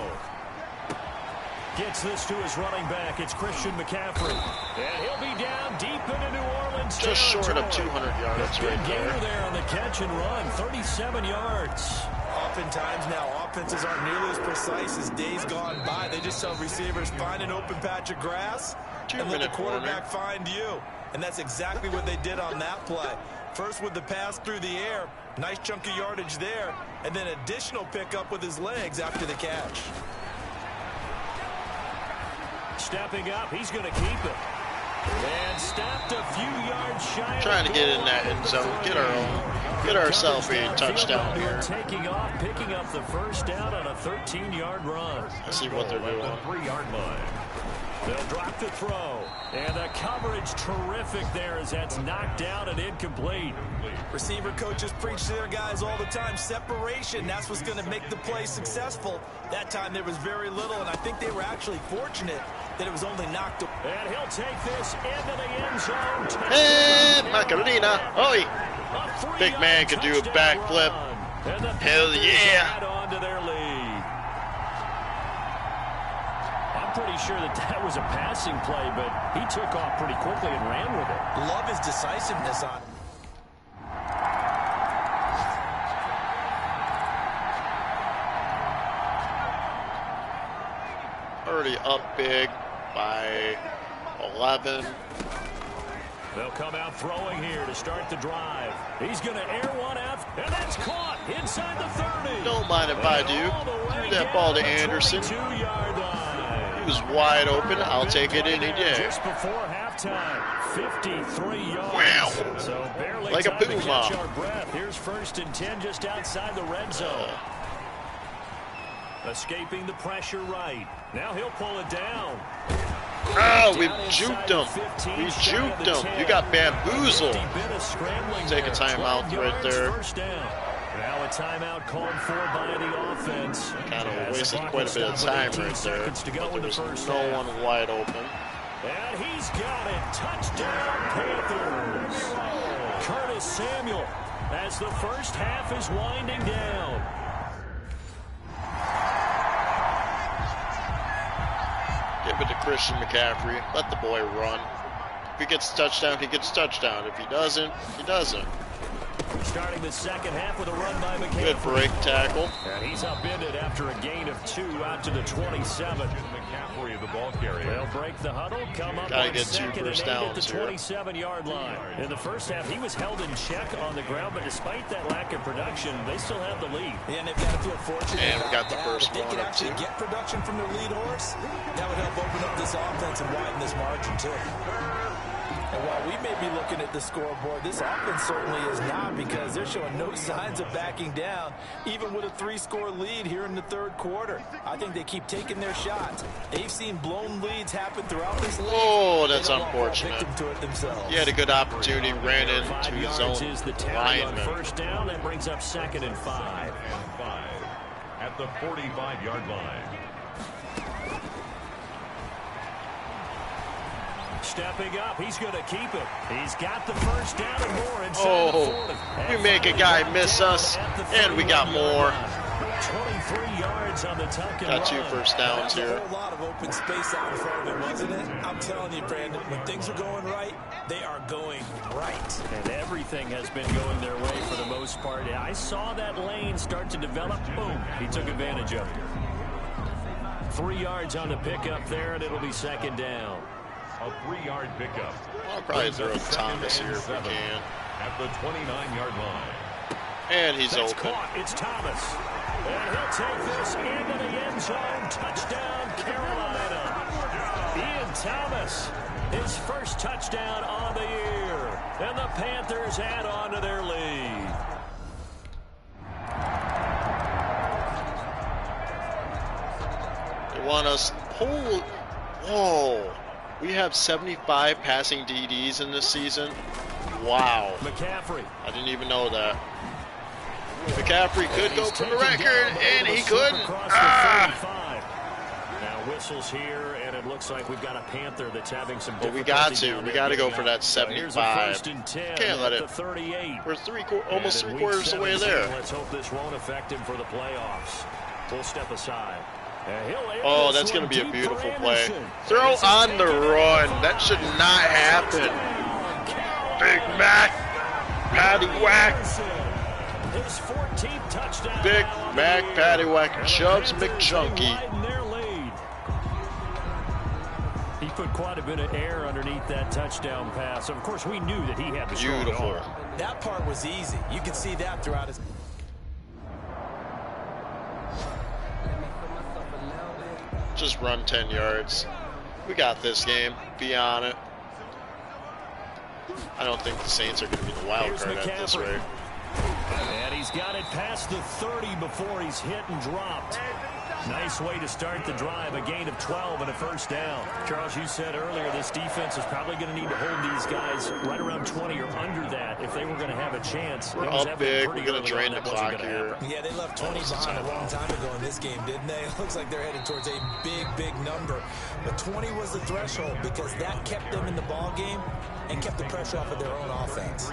Gets this to his running back. It's Christian McCaffrey. And he'll be down deep into New Orleans Just short of territory. 200 yards Big right gainer there. there on the catch and run. 37 yards. Oftentimes now, offenses aren't nearly as precise as days gone by. They just tell receivers, find an open patch of grass and let the 2-minute quarterback find you. And that's exactly what they did on that play. First with the pass through the air, nice chunk of yardage there, and then additional pickup with his legs after the catch. Stepping up, he's going to keep it. And stopped a few yards shy. Trying to get in that end zone. Get ourselves a touchdown here. Taking off, picking up the first down on a 13-yard run. Let's see what they're At doing. the 3-yard line. They'll drop the throw. And the coverage terrific there as that's knocked down and incomplete. Receiver coaches preach to their guys all the time. Separation, that's what's going to make the play successful. That time there was very little, and I think they were actually fortunate that it was only knocked away. And he'll take this into the end zone. Hey, Macarena. Oi. Big man could do a backflip. Hell yeah. On to their lead. I'm pretty sure that was a passing play, but he took off pretty quickly and ran with it. Love his decisiveness on it. Already up big by 11. They'll come out throwing here to start the drive. He's going to air one out, and that's caught inside the 30. Don't mind if I do. Threw that ball to Anderson. 22-yard line. He was wide open. I'll take it any day. Just before halftime, 53 yards. Wow. So barely Like a time to puma. catch our breath. Here's 1st and 10 just outside the red zone. Escaping the pressure right. Now he'll pull it down. Oh, we juked him. We juked him. You got bamboozled. Take a timeout right there. Now a timeout called for by the offense. Kind of wasted quite a bit of time right there. But there was no one wide open. And he's got it. Touchdown, Panthers. Curtis Samuel as the first half is winding down. Give it to Christian McCaffrey. Let the boy run. If he gets a touchdown, he gets a touchdown. If he doesn't, he doesn't. Starting the second half with a run by McCaffrey. Good break tackle. And he's upended after a gain of 2 out to the 27. McCaffrey, the ball carrier. They'll break the huddle, come up Gotta on get 2 second and 8 first at the downs here. 27-yard line. In the first half, he was held in check on the ground, but despite that lack of production, they still have the lead. Yeah, and they've got to feel fortunate. And we got the that. first If they one could up, actually too. get production from their lead horse, that would help open up this offense and widen this margin, too. And while we may be looking at the scoreboard, this offense certainly is not, because they're showing no signs of backing down, even with a 3-score lead here in the third quarter. I think they keep taking their shots. They've seen blown leads happen throughout this league. Oh, that's They don't fall unfortunate. victim to it themselves. He had a good opportunity, ran into 5 his yards own is the tally on lineman. first down. That brings up 2nd and 5. And 5 at the 45-yard line. Stepping up, he's going to keep it. He's got the first down and more inside Oh, the 40. we make a guy miss us, and we got more. 23 yards on the tuck and Got 2 run. first downs There's a here. whole lot of open space out in front of him, wasn't it? I'm telling you, Brandon, when things are going right, they are going right. And everything has been going their way for the most part. I saw that lane start to develop. Boom. He took advantage of it. 3 yards on the pickup there, and it'll be 2nd down. A 3-yard pickup. I'll probably throw Thomas here if we 7 can. at the 29-yard line. And he's That's open. caught. It's Thomas. And he'll take this into the end zone. Touchdown, Carolina. Thomas, his first touchdown on the year. And the Panthers add on to their lead. They want us pull. Whoa. We have 75 passing DDs in this season. Wow. McCaffrey. I didn't even know that. McCaffrey could go for the record, and he couldn't. Now whistles here, and it looks like we've got a Panther that's having some difficulty. But we got to go for that 75. Can't let it. 38. We're almost three quarters of the way there. Let's hope this won't affect him for the playoffs. We'll step aside. Oh, that's going to be a beautiful play. Throw on the run. That should not happen. Big Mac. Patty whack. His 14th touchdown. Big Mac Patty whack. Chubbs McJunkie. He put quite a bit of air underneath that touchdown pass. Of course, we knew that he had the strong arm. That part was easy. You could see that throughout his... Just run 10 yards. We got this game. Be on it. I don't think the Saints are going to be the wild card at this rate. And he's got it past the 30 before he's hit and dropped. Nice way to start the drive. A gain of 12 and a first down. Charles, you said earlier this defense is probably going to need to hold these guys right around 20 or under that if they were going to have a chance. We're up big. We're going to drain the clock here. Yeah, they left 20 behind a long time ago in this game, didn't they? It looks like they're headed towards a big, big number. But 20 was the threshold because that kept them in the ball game and kept the pressure off of their own offense.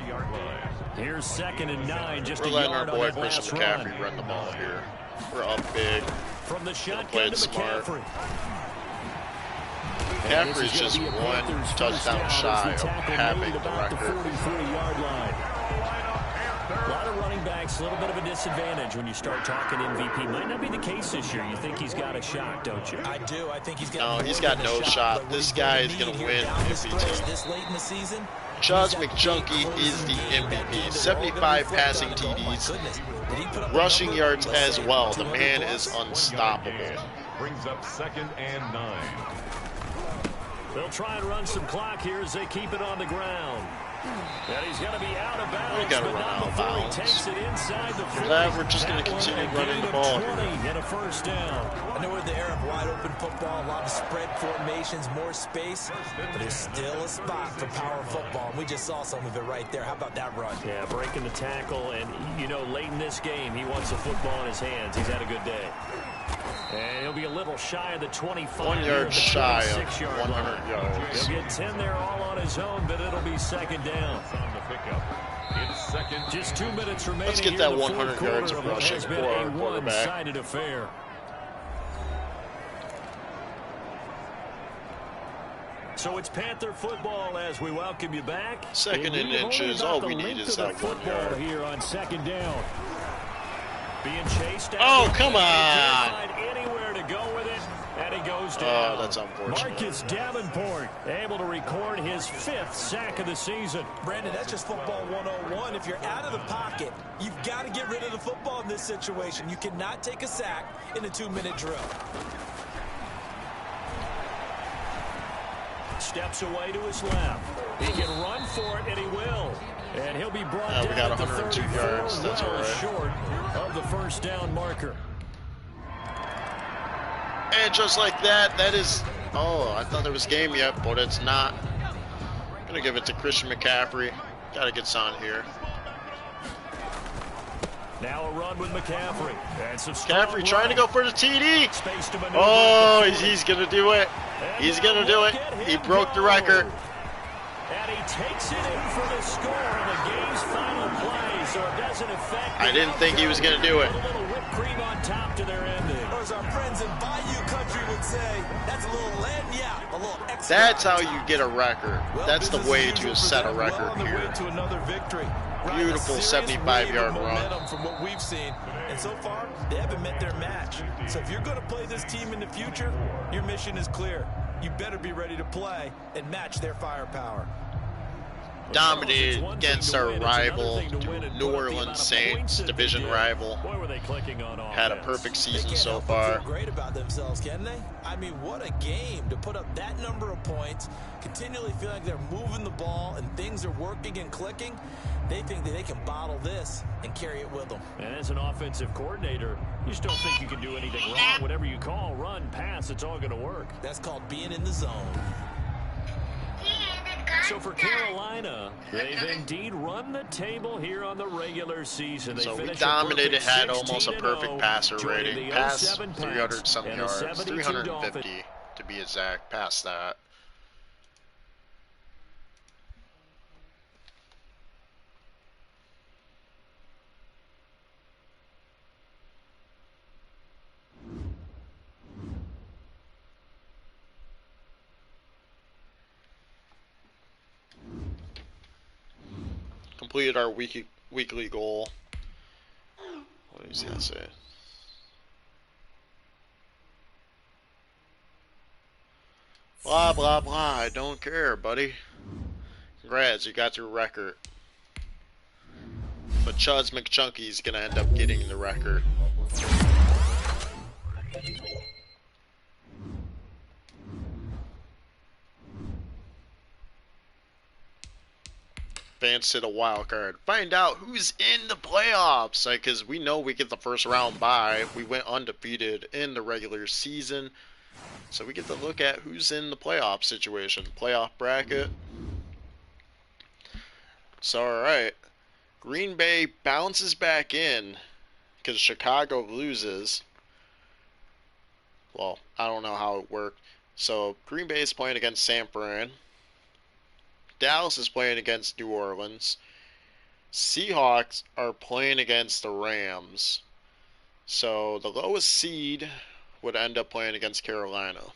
Here's 2nd and 9. Just we're letting our boy Christian McCaffrey run the ball here. We're up big. From the shotgun to McCaffrey. McCaffrey's just one touchdown shy of having the record. 43-yard line. A lot of running backs, a little bit of a disadvantage when you start talking MVP. Might not be the case this year. You think he's got a shot, don't you? I do. I think he's got. No, he's got no shot. This guy is going to win MVP. This late in the season, Chubbs McJunkie is the MVP. 75 passing TDs. Rushing yards as well. The man is unstoppable. Brings up 2nd and 9. They'll try and run some clock here as they keep it on the ground. And he's going to be out of bounds. We got to run out of bounds. Takes it inside the 40. We're just going to continue running the ball here. And a first down. I know we're in the era of wide open football, a lot of spread formations, more space, but there's still a spot for power football. And we just saw some of it right there. How about that run? Yeah, breaking the tackle, and you know, late in this game, he wants the football in his hands. He's had a good day. And he'll be a little shy of the 25. 1 yard shy of 100 yards. He'll get 10 there all on his own, but it'll be 2nd down. On the pickup. It's 2nd. Just 2 minutes remaining. Let's get that 100 yards of rushing for our quarterback. One-sided affair. So it's Panther football as we welcome you back. 2nd and inches. All we need is that 1 yard. Here on 2nd down. Being chased. Oh, come on. Anywhere to go with it, and he goes down. Oh, that's unfortunate. Marcus Davenport able to record his 5th sack of the season. Brandon, that's just football 101. If you're out of the pocket, you've got to get rid of the football in this situation. You cannot take a sack in a 2-minute drill. Steps away to his left. He can run for it, and he will. And he'll be brought down. We got 102 yards. That's all right. Short of the first down marker. And just like that, that is... Oh, I thought there was game yet, but it's not. I'm going to give it to Christian McCaffrey. Got to get Son here. Now a run with McCaffrey. McCaffrey trying to go for the TD. Oh, he's going to do it. He's going to do it. He broke the record. And he takes it in for the score in the game's final play, so it doesn't affect. I didn't think he was going to do it. A little whipped cream on top to their ending. Or as our friends in Bayou Country would say, that's a little lagniappe, a little extra. That's how you get a record. That's the way to set a record here. To another victory. Beautiful 75-yard run. From what we've seen, and so far they haven't met their match. So if you're going to play this team in the future, your mission is clear. You better be ready to play and match their firepower. dominated against our rival, New Orleans Saints, division rival. Boy, were they clicking on offense. Had a perfect season they can't so help far. but feel great about themselves, can they? I mean, what a game to put up that number of points, continually feel like they're moving the ball and things are working and clicking. They think that they can bottle this and carry it with them. And as an offensive coordinator, you just don't think you can do anything wrong. Whatever you call, run, pass, it's all going to work. That's called being in the zone. So for Carolina, they've indeed run the table here on the regular season. They So we finished dominated, had almost a 16-0, perfect passer joining rating. the Pass 07 300 some and the yards, 72 350 to be exact, past that. Completed our weekly goal. What does that say? Blah, blah, blah. I don't care, buddy. Congrats, you got your record. But Chuz McChunky's gonna end up getting the record. Advance to the wild card. Find out who's in the playoffs. Because we know we get the first round bye. We went undefeated in the regular season. So we get to look at who's in the playoff situation. Playoff bracket. So, alright. Green Bay bounces back in because Chicago loses. Well, I don't know how it worked. So, Green Bay is playing against San Fran. Dallas is playing against New Orleans. Seahawks are playing against the Rams. So, the lowest seed would end up playing against Carolina,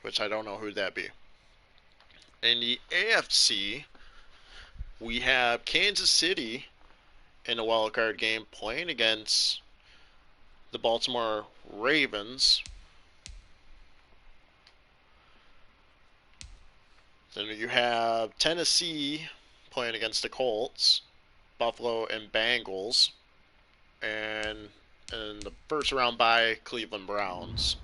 which I don't know who'd that be. In the AFC, we have Kansas City in a wildcard game playing against the Baltimore Ravens. Then you have Tennessee playing against the Colts, Buffalo and Bengals, and in the first round bye, Cleveland Browns.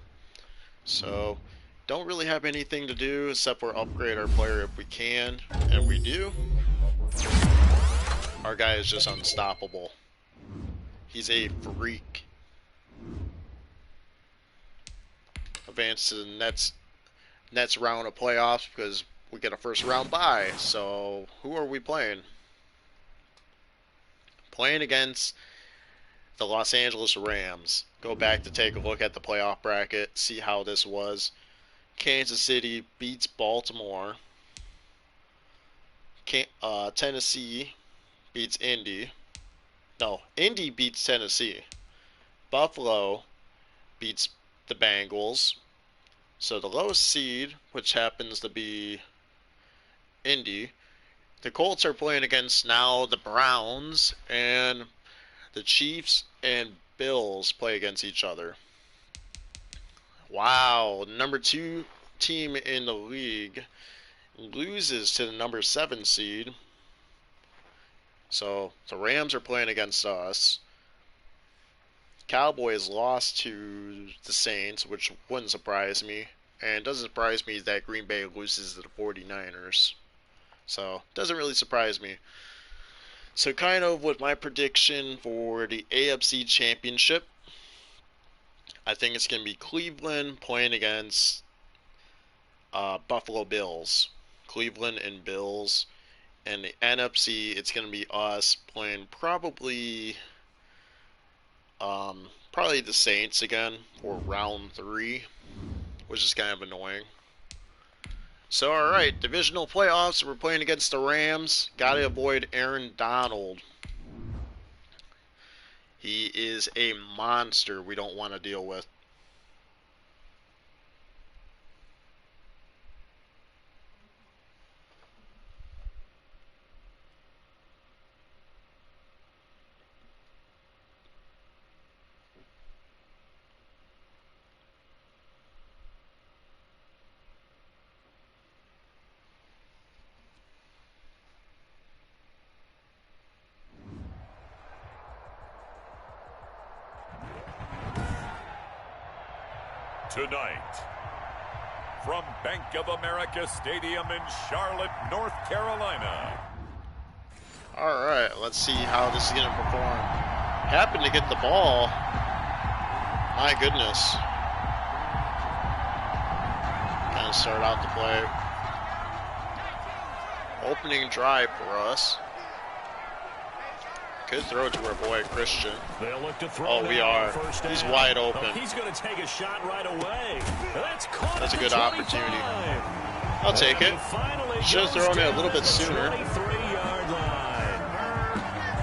So, don't really have anything to do except for upgrade our player if we can, and we do. Our guy is just unstoppable. He's a freak. Advance to the next round of playoffs because we get a first round bye. So, who are we playing? Playing against the Los Angeles Rams. Go back to take a look at the playoff bracket, see how this was. Kansas City beats Baltimore. Tennessee beats Indy. No, Indy beats Tennessee. Buffalo beats the Bengals. So the lowest seed, which happens to be Indy. The Colts are playing against now the Browns, and the Chiefs and Bills play against each other. Wow, number 2 team in the league loses to the number 7 seed. So the Rams are playing against us. Cowboys lost to the Saints, which wouldn't surprise me. And it doesn't surprise me that Green Bay loses to the 49ers. So, doesn't really surprise me. So, kind of with my prediction for the AFC Championship, I think it's going to be Cleveland playing against Buffalo Bills. Cleveland and Bills. And the NFC, it's going to be us playing probably the Saints again for round 3, which is kind of annoying. So, alright, divisional playoffs, we're playing against the Rams. Gotta avoid Aaron Donald. He is a monster we don't want to deal with. Tonight, from Bank of America Stadium in Charlotte, North Carolina. All right, let's see how this is going to perform. Happened to get the ball. My goodness. Kind of start out the play. Opening drive for us. Could throw it to our boy Christian. They'll look to throw. Oh, we are. He's wide open. Oh, he's going to take a shot right away. That's a good opportunity. I'll take it. Should have thrown it a little bit sooner. 23-yard line.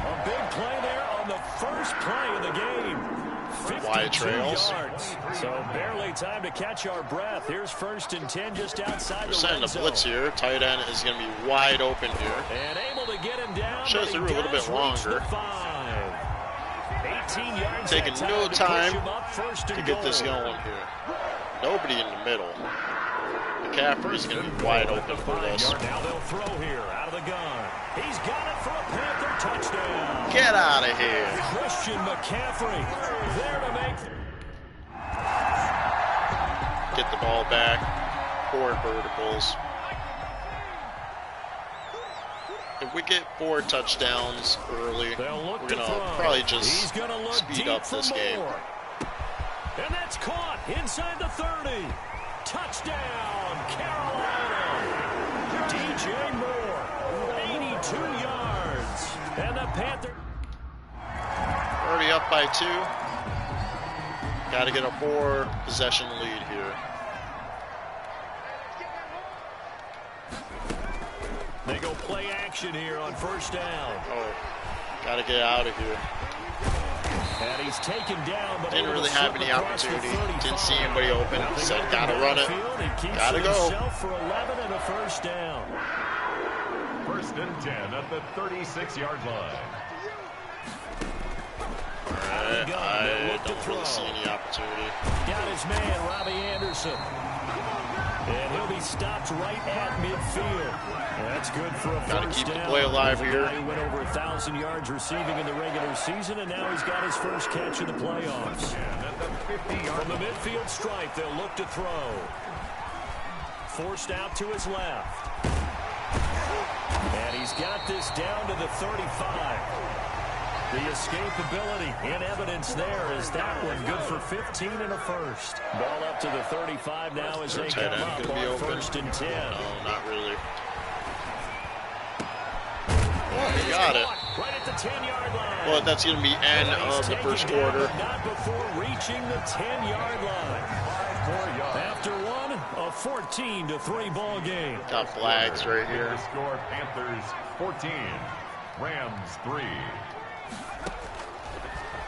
A big play there on the first play of the game. Wide trails. Yards. So barely time to catch our breath. Here's 1st and 10 just outside We're the sending red a zone. blitz here. Tight end is going to be wide open here. And able to get him down. Should have threw a little bit longer. 18 yards. Taking no time to get this going here. Nobody in the middle. McCaffrey's going to be wide open for this. Now they'll throw here out of the gun. He's got it for a Panther touchdown. Get out of here. Christian McCaffrey there to make. Get the ball back. 4 verticals. If we get 4 touchdowns early, we're going to probably just speed up this game. And that's caught inside the 30. Touchdown, Carolina. DJ Moore, 82 yards. And the Panther. Already up by 2. Got to get a 4-possession lead here. They go play action here on 1st down. Oh, got to get out of here. And he's taken down, but didn't really have any opportunity. Didn't see anybody open. Said, gotta run it. Gotta go. For 11 and a 1st down. 1st and 10 at the 36-yard line. Alright, I don't really see any opportunity. Got his man, Robbie Anderson. And he'll be stopped right at midfield. That's good for a Gotta first keep down. the play alive here. He went over 1,000 yards receiving in the regular season, and now he's got his first catch in the playoffs. From the midfield stripe, they'll look to throw. Forced out to his left. And he's got this down to the 35. The escapability in evidence there is that one good for 15 and a 1st. Ball up to the 35 now as they come up on 1st and 10. No, not really. Oh, he got it. Right at the 10-yard line. Well, that's going to be end of the first quarter. Not before reaching the 10-yard line. After one, a 14-3 ball game. Got flags right here. The score: Panthers 14, Rams 3.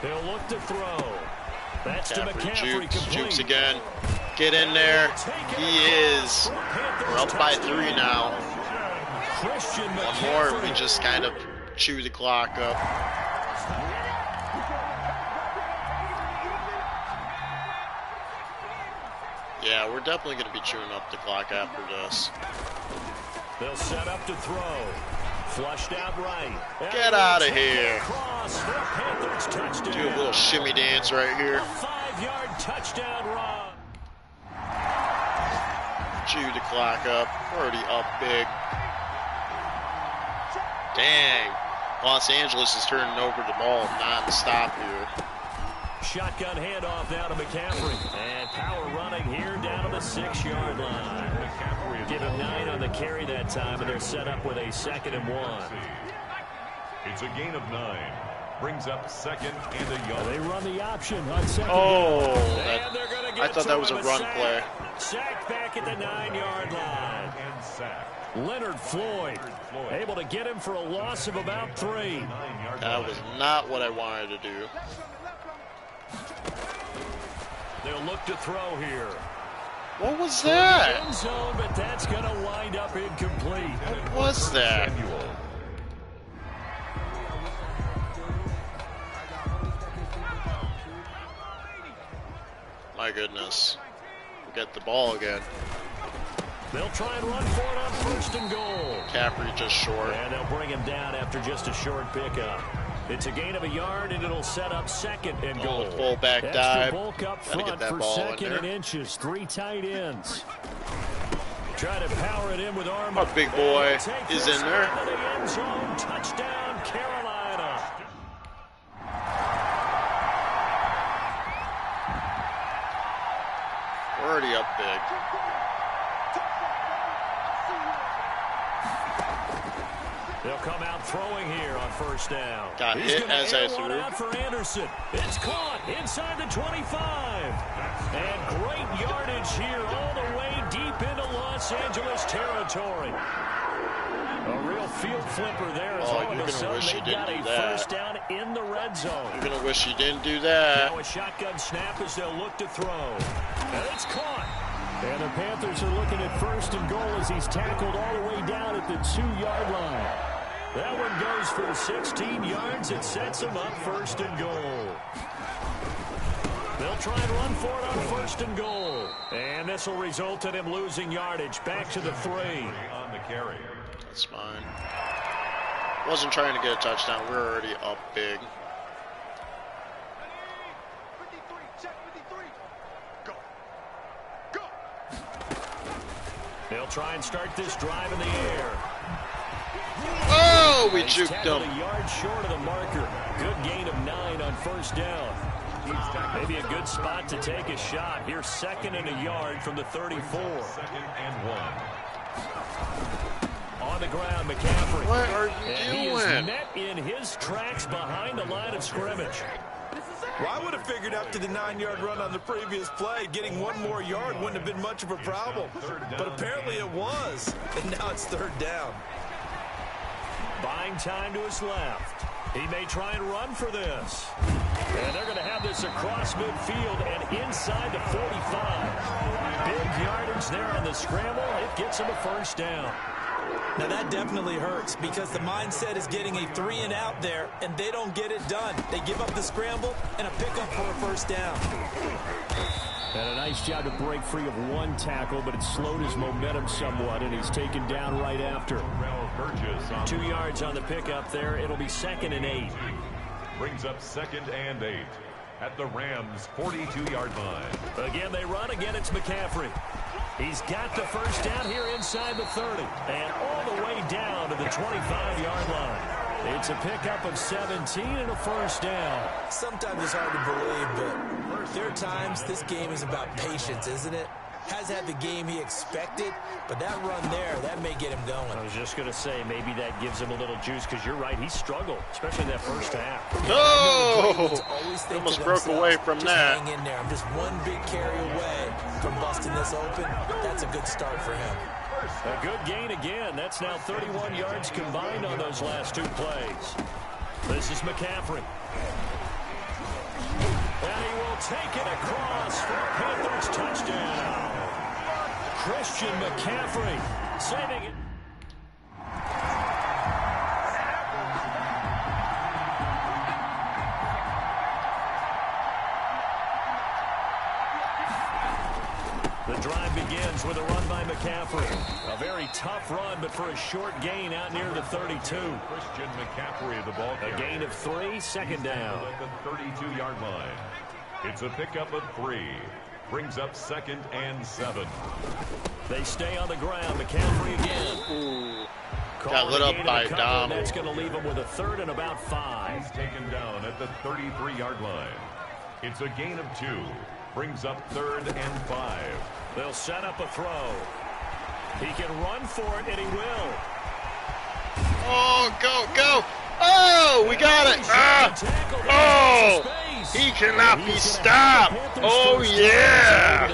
They'll look to throw. That's to McCaffrey. Jukes again. Get in there. He is. We're up by 3 now. One more, we just kind of chew the clock up. Yeah, we're definitely going to be chewing up the clock after this. They'll set up to throw. Flushed out right. Get out of here. Do a little shimmy dance right here. 5-yard touchdown run. Chew the clock up. Already up big. Dang. Los Angeles is turning over the ball non-stop here. Shotgun handoff now to McCaffrey. And power running here down to the 6-yard line. Give him 9 on the carry that time, and they're set up with a 2nd and 1. It's a gain of 9. Brings up 2nd and a yard. They run the option on 2nd Oh, down. I thought that was a run play. Sacked back at the 9-yard line. And sack. Leonard Floyd able to get him for a loss of about 3. That was not what I wanted to do. They'll look to throw here. What was that? End zone, but that's going to wind up incomplete. What was that? My goodness. We get the ball again. They'll try and run for it on 1st and goal. Caffrey just short. And they'll bring him down after just a short pickup. It's a gain of a yard, and it'll set up second and goal. Fullback Extra dive. bulk up Gotta get front that for ball in second there. and inches. 3 tight ends. Try to power it in with Armah. Our big boy Take is this in there. into the end zone. Touchdown, Carolina. We're already up big. They'll come out throwing here on first down. Got He's hit gonna as I air one threw. out for Anderson. It's caught inside the 25. And great yardage here all the way deep into Los Angeles territory. A real field flipper there. As Oh, all you're of a gonna sudden wish you they've got didn't a do that. first down in the red zone. You're gonna wish you didn't do that. Now a shotgun snap as they'll look to throw. And it's caught. And the Panthers are looking at first and goal as he's tackled all the way down at the 2-yard line. That one goes for 16 yards. It sets him up first and goal. They'll try and run for it on first and goal. And this will result in him losing yardage. Back to the 3. On the carry. That's fine. Wasn't trying to get a touchdown. We're already up big. They'll try and start this drive in the air. Oh, we He's juked tackled him. a yard short of the marker. Good gain of 9 on first down. Maybe a good spot to take a shot. Here's second and a yard from the 34. Second and 1. On the ground, McCaffrey. What are you And he is doing? met in his tracks behind the line of scrimmage. Well, I would have figured after the 9-yard run on the previous play, getting one more yard wouldn't have been much of a problem. But apparently it was. And now it's third down. Buying time to his left. He may try and run for this. And they're going to have this across midfield and inside the 45. Big yardage there on the scramble. It gets him a first down. Now that definitely hurts because the mindset is getting a 3-and-out there, and they don't get it done. They give up the scramble and a pickup for a first down. And a nice job to break free of one tackle, but it slowed his momentum somewhat, and he's taken down right after. 2 yards on the pickup there. It'll be second and 8. Brings up second and 8 at the Rams' 42-yard line. Again, they run. Again, it's McCaffrey. He's got the first down here inside the 30 and all the way down to the 25-yard line. It's a pickup of 17 and a first down. Sometimes it's hard to believe, but there are times this game is about patience, isn't it? Has had the game he expected, but that run there, that may get him going. I was just going to say, maybe that gives him a little juice because you're right, he struggled, especially in that first half. No! Always think Almost to broke themselves, away from just that. hang in there. I'm just one big carry away from busting this open. That's a good start for him. A good gain again. That's now 31 yards combined on those last 2 plays. This is McCaffrey. And he will take it across for a Panthers touchdown. Christian McCaffrey saving it. The drive begins with a run by McCaffrey. A very tough run, but for a short gain out near the 32. Christian McCaffrey, the ball A gain of 3, second down. at the 32-yard line. It's a pickup of 3. Brings up second and 7. They stay on the ground. McCaffrey again. Ooh. Call Got lit a up gain of by a couple, and Donald. That's going to leave him with a third and about 5. He's taken down at the 33-yard line. It's a gain of 2. Brings up third and 5. They'll set up a throw. He can run for it, and he will. Oh, go! Oh, we got it! Oh, he cannot be stopped! Oh, yeah!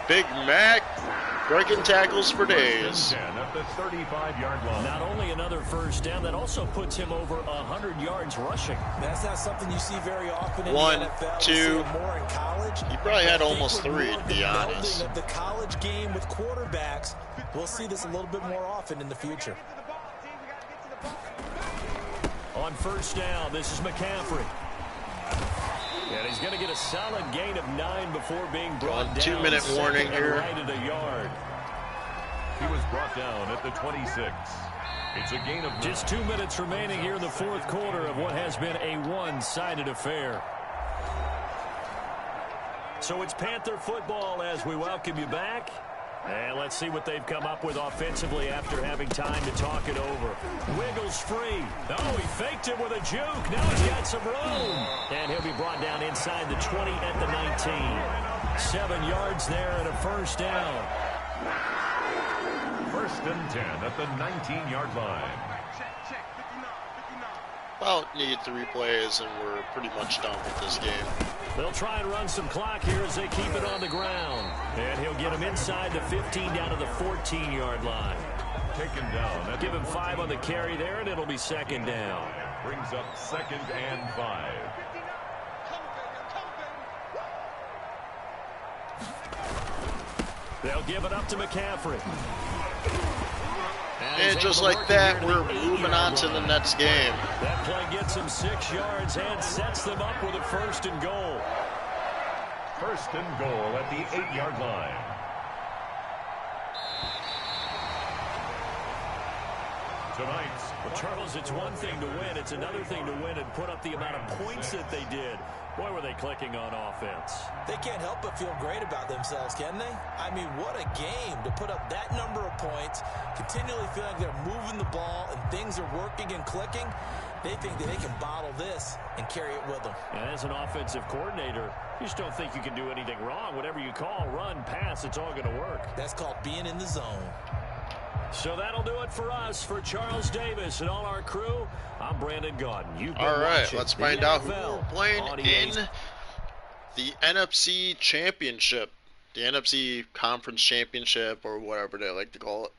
Big Mac breaking tackles for days. 10 at the 35-yard line. Not only another first down, that also puts him over 100 yards rushing. That's not something you see very often in 1, the NFL. 2. We see it more in college. He probably had I think almost with 3, more to of be the honest. melding of the college game with quarterbacks, we'll see this a little bit more often in the future. On first down, this is McCaffrey. And he's going to get a solid gain of 9 before being brought down. 2-minute warning Second and here. right at a yard. He was brought down at the 26. It's a gain of 9. Just 2 minutes remaining here in the fourth quarter of what has been a one-sided affair. So it's Panther football as we welcome you back. And let's see what they've come up with offensively after having time to talk it over. Wiggles free. Oh, he faked it with a juke. Now he's got some room. And he'll be brought down inside the 20 at the 19. 7 yards there and a first down. 1st and 10 at the 19-yard line. About need 3 plays, and we're pretty much done with this game. They'll try and run some clock here as they keep it on the ground. And he'll get him inside the 15 down to the 14-yard line. Taken down. Give him 5 on the carry there, and it'll be 2nd down. Brings up 2nd and 5. They'll give it up to McCaffrey. And just like that, we're moving on to the next game. That play gets him 6 yards and sets them up with a 1st and goal. 1st and goal at the 8-yard line. Tonight, Well, Charles, it's one thing to win. It's another thing to win and put up the amount of points that they did. Boy, were they clicking on offense. They can't help but feel great about themselves, can they? I mean, what a game to put up that number of points, continually feeling like they're moving the ball and things are working and clicking. They think that they can bottle this and carry it with them. And as an offensive coordinator, you just don't think you can do anything wrong. Whatever you call, run, pass, it's all going to work. That's called being in the zone. So that'll do it for us. For Charles Davis and all our crew, I'm Brandon Gaudin. You've been All right, watching let's find out who NFL we're playing on in EA. the NFC Championship, the NFC Conference Championship, or whatever they like to call it.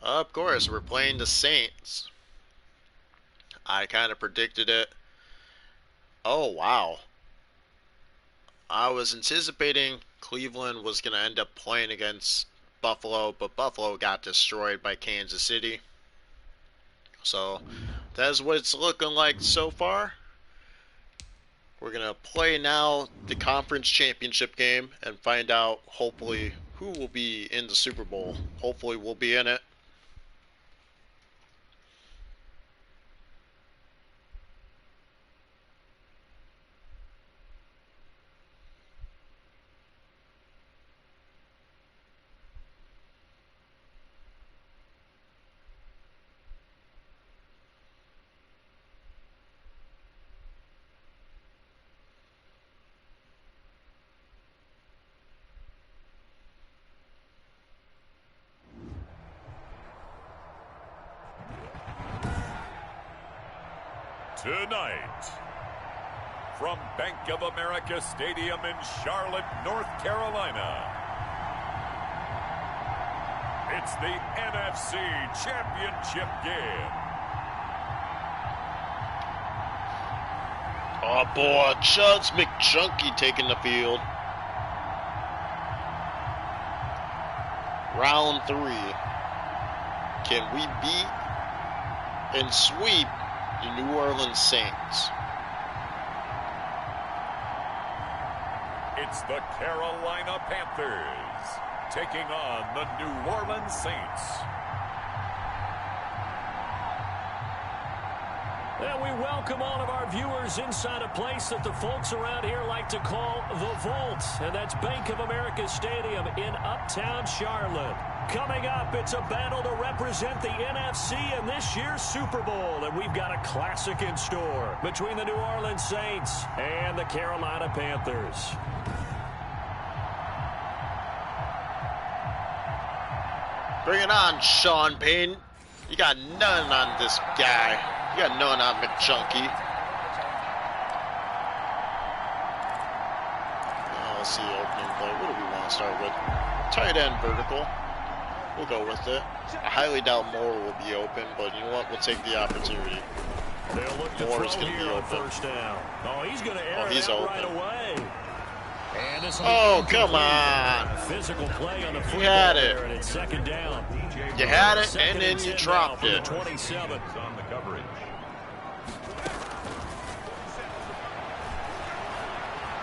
Of course, we're playing the Saints. I kind of predicted it. Oh, wow. I was anticipating Cleveland was going to end up playing against Buffalo, but Buffalo got destroyed by Kansas City. So, that's what it's looking like so far. We're going to play now the Conference Championship game and find out, hopefully, who will be in the Super Bowl. Hopefully, we'll be in it. Tonight, from Bank of America Stadium in Charlotte, North Carolina, it's the NFC Championship game. Oh boy, Chuds McChunky taking the field. Round 3. Can we beat and sweep the New Orleans Saints? It's the Carolina Panthers taking on the New Orleans Saints. And we welcome all of our viewers inside a place that the folks around here like to call the Vault. And that's Bank of America Stadium in Uptown Charlotte. Coming up, it's a battle to represent the NFC in this year's Super Bowl. And we've got a classic in store between the New Orleans Saints and the Carolina Panthers. Bring it on, Sean Payton. You got none on this guy. You got none on McChunky. Let's see, opening play. What do we want to start with? Tight end vertical. We'll go with it. I highly doubt more will be open, but you know what? We'll take the opportunity. They'll look to Moore is throw going to be here on open. first down. Oh, he's going to air he's it out open. right away. And this will Oh, be come incomplete. on. Physical play on the You football had it. there, and it's second down. You had it, Second and then you 10 dropped now from it. the 27. On the coverage.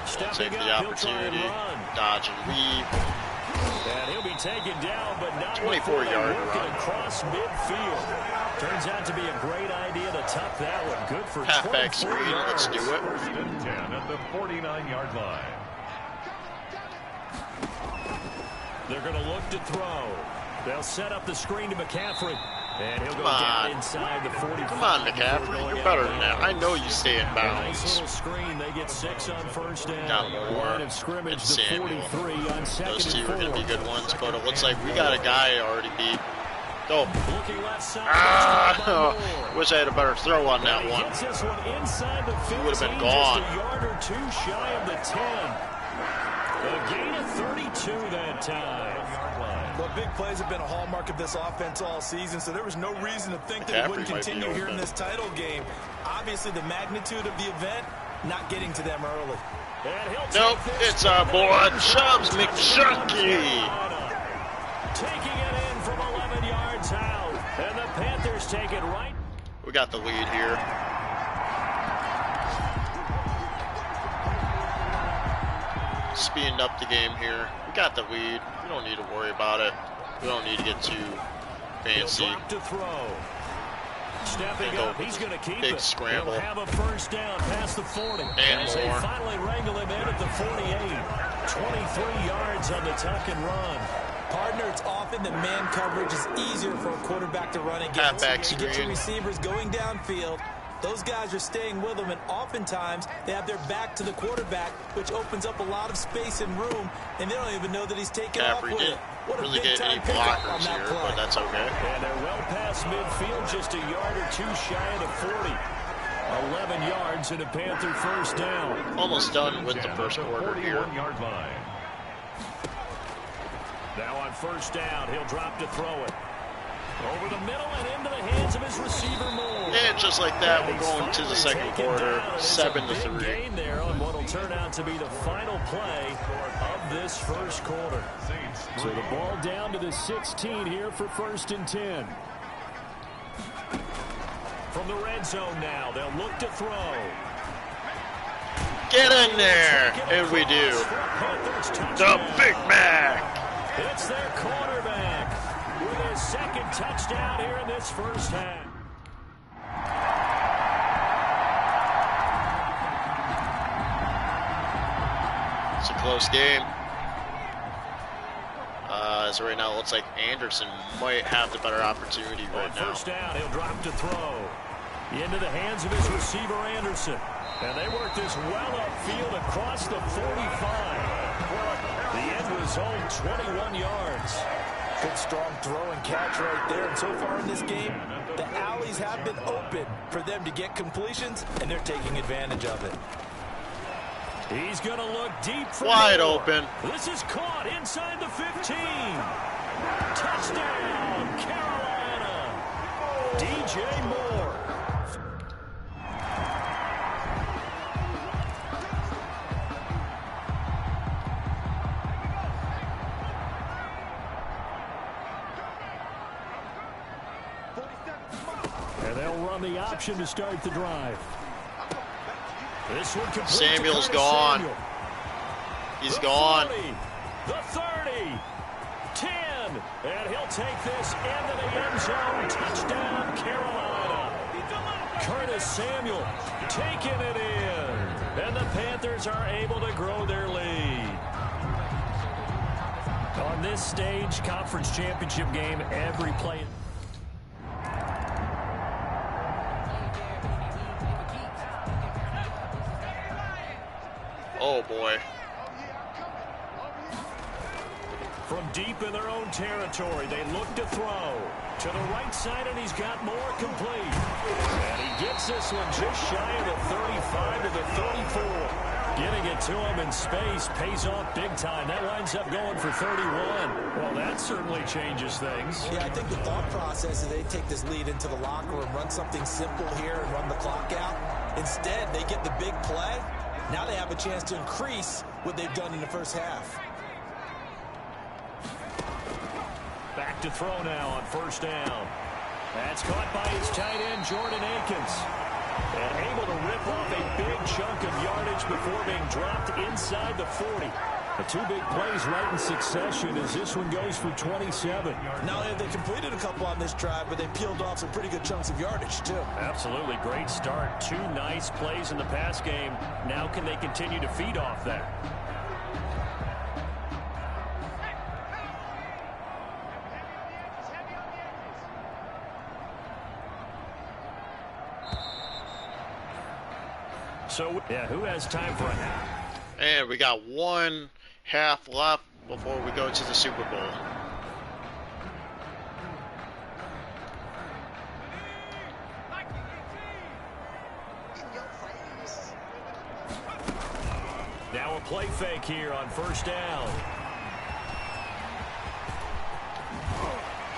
Take Stepping the up, he'll try and opportunity, run. dodge and weave. And he'll be taken down, but not 24-yard before they work run. it across midfield. Turns out to be a great idea to tuck that one. Good for Halfback 24 screen, let's yards. do it. First and 10 at the 49-yard line. They're going to look to throw. They'll set up the screen to McCaffrey. And he'll go Come down on. inside the 45. Come on, McCaffrey, you're better than that. I know you stay in Nice bounds. little screen. They get 6 on first down. Got Moore Line of scrimmage, and the Samuel. 43 on second Those two and are going to 4. be good ones, but it looks like we got a guy already beat. Go. Looking left side. Ah, wish I had a better throw on that He one. gets this one inside the 15, would've been gone. just a yard or two shy of the 10. A gain of 32 that time. Well, big plays have been a hallmark of this offense all season, so there was no reason to think that it wouldn't McCaffrey might be continue here in open. this title game. Obviously, the magnitude of the event not getting to them early. And he'll Nope, take this it's our boy Chubbs McChunky. taking it in from 11 yards out. And the Panthers take it right. We got the lead here. Speeding up the game here. We got the lead. We don't need to worry about it. We don't need to get too fancy. He'll drop to throw. Stepping Go up, he's going to keep big it. scramble. He'll have a first down past the 40. And as they more. finally wrangle him in at the 48. 23 yards on the tuck and run. Partner, it's often that man coverage is easier for a quarterback to run against. Halfback You get your screen. receivers going downfield. Those guys are staying with them, and oftentimes they have their back to the quarterback, which opens up a lot of space and room, and they don't even know that he's taking off McCaffrey with didn't it. What a really get any big-time pickup on blockers that here, play. but that's okay. And they're well past midfield, just a yard or two shy of the 40. 11 yards and a Panther first down. Almost done with the first quarter here. 41-yard line. Now on first down, he'll drop to throw it. Over the middle and into the hands of his receiver Moore. And just like that, we're And he's going to the finally second taken quarter, down. It's 7-3. a big gain there on what will turn out to be the final play of this first quarter. So the ball down to the 16 here for first and 10. From the red zone now, they'll look to throw. Get in there, and we do. The Big Mac. It's their quarterback with his second touchdown here in this first half. It's a close game. As of right now, it looks like Anderson might have the better opportunity On right now. first down, he'll drop to throw. Into the hands of his receiver, Anderson. And they work this well upfield across the 45. The end result, 21 yards. Good strong throw and catch right there. And so far in this game, the alleys have been open for them to get completions, and they're taking advantage of it. He's going to look deep for Wide Moore. open. This is caught inside the 15. Touchdown, Carolina. DJ Moore. And they'll run the option to start the drive. This one complete to Samuel's Curtis gone. Samuel. He's The gone. 40, the 30, 10, and he'll take this into the end zone. Touchdown, Carolina. Curtis Samuel taking it in, and the Panthers are able to grow their lead. On this stage, conference championship game, every play. Oh boy. From deep in their own territory, they look to throw. To the right side, and he's got Moore complete. And he gets this one just shy of the 35 to the 34. Getting it to him in space pays off big time. That winds up going for 31. Well, that certainly changes things. Yeah, I think the thought process is they take this lead into the locker room, run something simple here and run the clock out. Instead, they get the big play. Now they have a chance to increase what they've done in the first half. Back to throw now on first down. That's caught by his tight end, Jordan Akins. And able to rip off a big chunk of yardage before being dropped inside the 40. The two big plays right in succession as this one goes for 27. Not only have they completed a couple on this drive, but they peeled off some pretty good chunks of yardage, too. Absolutely great start. Two nice plays in the pass game. Now can they continue to feed off that? So, yeah, who has time for a half? And we got 1 half left before we go to the Super Bowl. Now a play fake here on first down.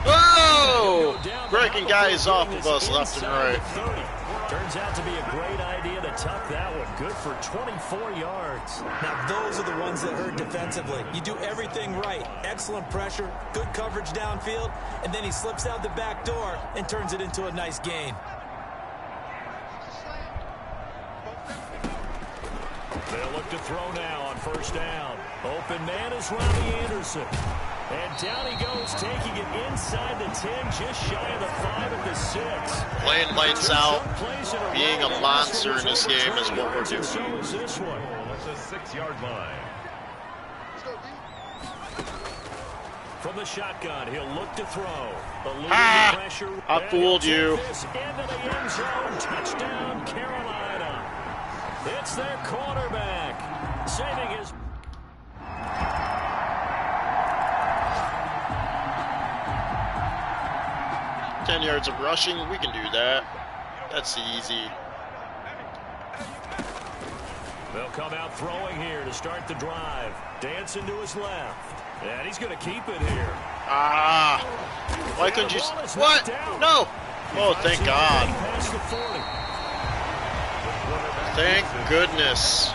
Oh! Breaking guys off of us left and right. Turns out to be a great idea to tuck that one. Good for 24 yards. Now, those are the ones that hurt defensively. You do everything right. Excellent pressure, good coverage downfield, and then he slips out the back door and turns it into a nice gain. They'll look to throw now on first down. Open man is Robbie Anderson. And down he goes, taking it inside the 10, just shy of the 5 at the 6. Playing lights out, being a monster in this game is what we're doing. So is this one. That's a 6-yard line. From the shotgun, he'll look to throw. Ah, Pressure. I fooled you. This into the end zone. Touchdown, Carolina. It's their quarterback, saving his... 10 yards of rushing, we can do that. That's easy. They'll come out throwing here to start the drive. Dancing to his left. And he's going to keep it here. Ah! Why couldn't you... What? No! Oh, thank God. Thank goodness.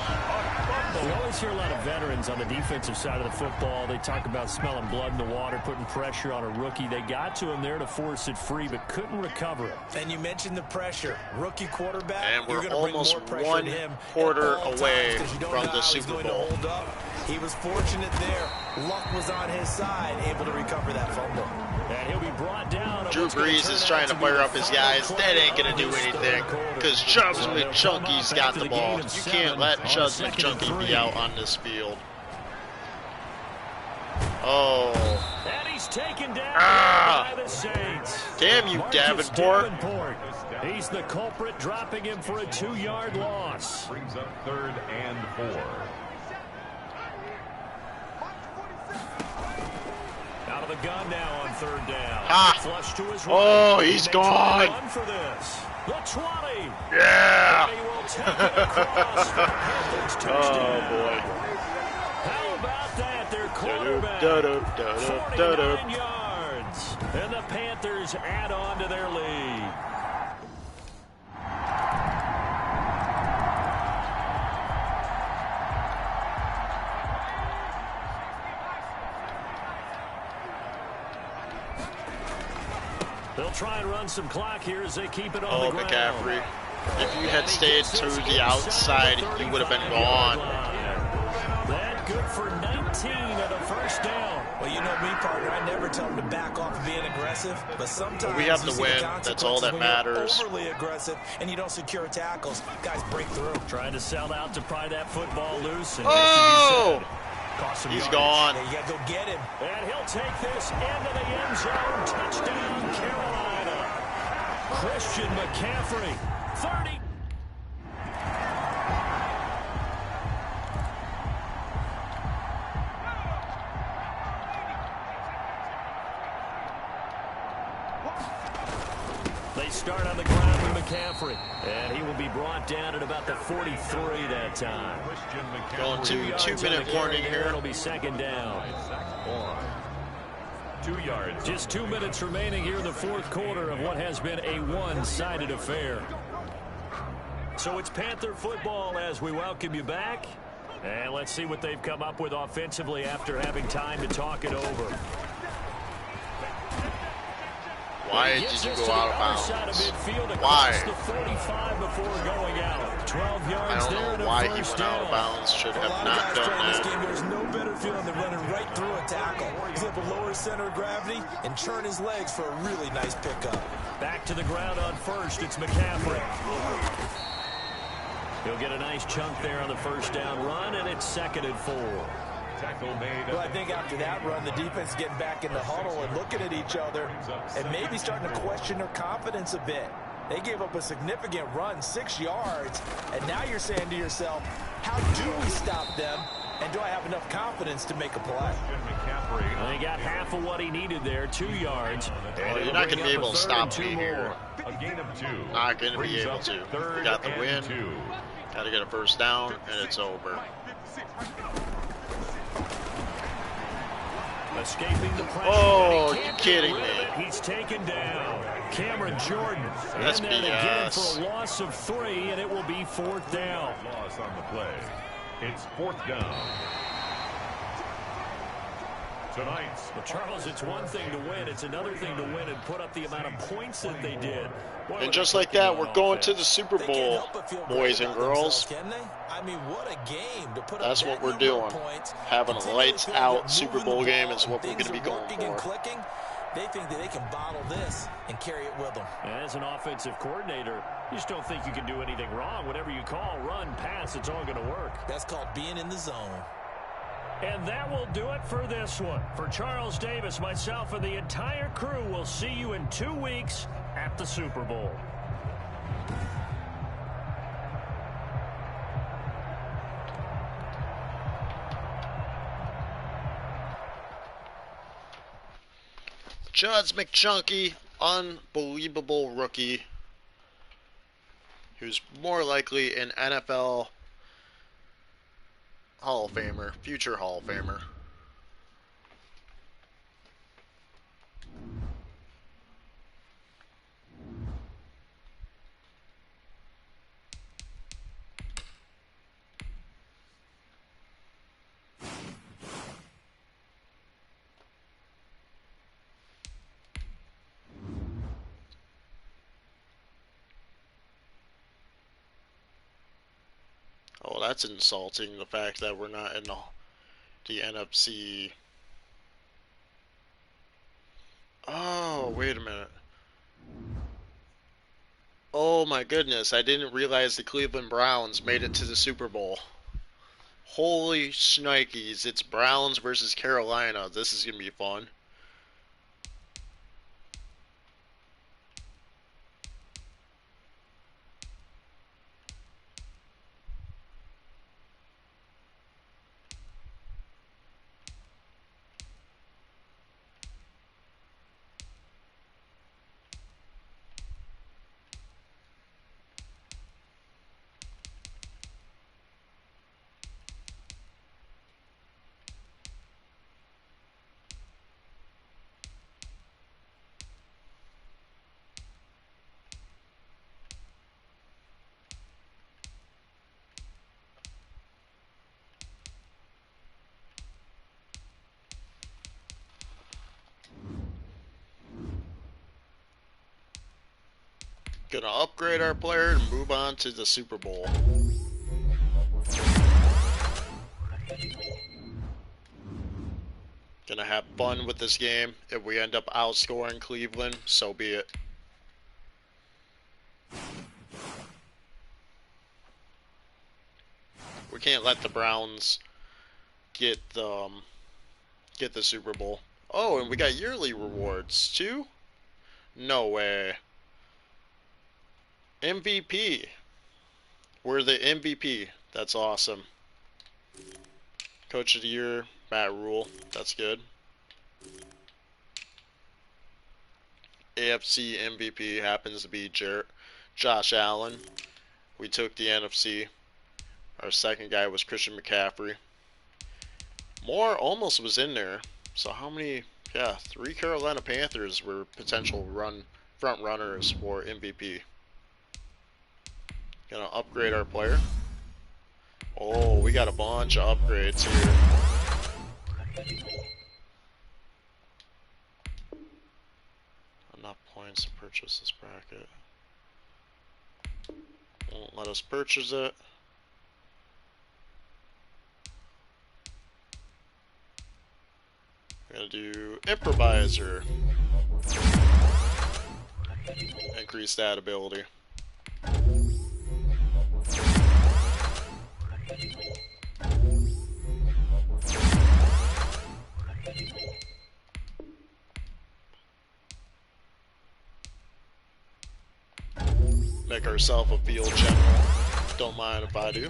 You always hear a lot of veterans on the defensive side of the football. They talk about smelling blood in the water, putting pressure on a rookie. They got to him there to force it free, but couldn't recover it. And you mentioned the pressure. Rookie quarterback, and we're you're going to bring almost more pressure 1 to him quarter away times, from the Super Bowl. He was fortunate there. Luck was on his side, able to recover that fumble. And he'll be brought down. Drew Brees is trying to fire up his guys. That ain't going to do anything because Chubbs McChunky's got the ball. You can't let Chubbs McChunky be out on this field. Oh. And he's taken down by the Saints. Damn you, Marcus Davenport. He's the culprit, dropping him for a 2-yard loss. Brings up 3rd and 4. Out of the gun now on 3rd down. Ah. Flush to his Oh, right. he's He gone. makes a run for this. The 20. Yeah. And he will take it across for the Panthers touchdown. Oh, boy. How about that? Their quarterback. 49 yards. And the Panthers add on to their lead. They'll try and run some clock here as they keep it on the ground. McCaffrey. If you had stayed to the outside, you would have been gone. That good for 19 at a first down. Well, you know me, partner. I never tell them to back off of being aggressive, but sometimes we have you to see win. the That's all that consequences when matters. you're overly aggressive and you don't secure tackles. Guys break through. Trying to sell out to pry that football loose. And Oh! He's yardage. gone. Yeah, you got to go get him. And he'll take this into the end zone. Touchdown, Carolina. Christian McCaffrey, 30. They They start on the ground with McCaffrey. And he will be brought down at about the 43 that time. Going to 2-minute warning here. It'll be second down. 2 yards. Just 2 minutes remaining here in the fourth quarter of what has been a one-sided affair. So it's Panther football as we welcome you back. And let's see what they've come up with offensively after having time to talk it over. Why did you go out of bounds? Why? The 45 before going out. 12 yards I don't know why he went out of bounds. Should have not done that. This game, there's no better feeling than running right through a tackle. He's able to lower his center of gravity and churn his legs for a really nice pickup. Back to the ground on first. It's McCaffrey. He'll get a nice chunk there on the first down run, and it's 2nd and 4. Well, I think after that run, the defense is getting back in the huddle and looking at each other and maybe starting to question their confidence a bit. They gave up a significant run, 6 yards, and now you're saying to yourself, how do we stop them, and do I have enough confidence to make a play? Well, he got half of what he needed there, 2 yards. Well, you're not going to be able to stop me here. A gain of 2. Not going to be able to. You got the win. Got to get a first down, and it's over. Escaping the pressure. Oh, you're kidding me. He's taken down. Cameron Jordan. That's and then again BS. for a loss of 3, and it will be 4th down. Loss on the play. It's 4th down. Tonight. Well, Charles, it's one thing to win. It's another thing to win and put up the amount of points that they did. Boy, And just like that, we're going to the Super Bowl, boys and girls. Can they? I mean, what a game to put That's up what that we're number doing. of points. Having a Continue to lights feel that out Super moving Bowl the game ball is what we're and going to be things are going working and for. clicking. They think that they can bottle this and carry it with them. As an offensive coordinator, you just don't think you can do anything wrong. Whatever you call, run, pass, it's all going to work. That's called being in the zone. And that will do it for this one. For Charles Davis, myself, and the entire crew, we'll see you in 2 weeks at the Super Bowl. Judd McChunky, unbelievable rookie, who's more likely an NFL Hall of Famer, future Hall of Famer. Oh, that's insulting, the fact that we're not in the NFC. Oh, wait a minute. Oh my goodness, I didn't realize the Cleveland Browns made it to the Super Bowl. Holy shnikes, it's Browns versus Carolina. This is going to be fun. Gonna upgrade our player and move on to the Super Bowl. Gonna have fun with this game. If we end up outscoring Cleveland, so be it. We can't let the Browns get the Super Bowl. Oh, and we got yearly rewards too? No way. MVP. We're the MVP. That's awesome. Coach of the Year, Matt Rule. That's good. AFC MVP happens to be Josh Allen. We took the NFC. Our second guy was Christian McCaffrey. Moore almost was in there. So how many? Yeah, 3 Carolina Panthers were potential front runners for MVP. Gonna upgrade our player. Oh, we got a bunch of upgrades here. Enough points to purchase this bracket. Won't let us purchase it. We're gonna do improviser. Increase that ability. Make ourselves a field general. Don't mind if I do.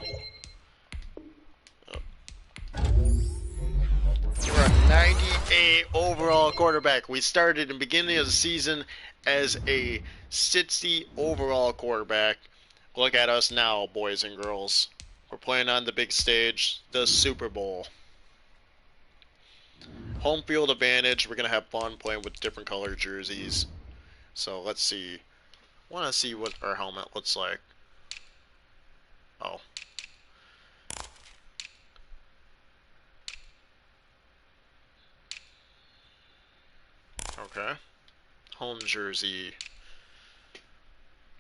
We're a 98 overall quarterback. We started in the beginning of the season as a 60 overall quarterback. Look at us now, boys and girls. We're playing on the big stage, the Super Bowl. Home field advantage. We're going to have fun playing with different color jerseys. So let's see. I want to see what our helmet looks like. Oh. Okay. Home jersey.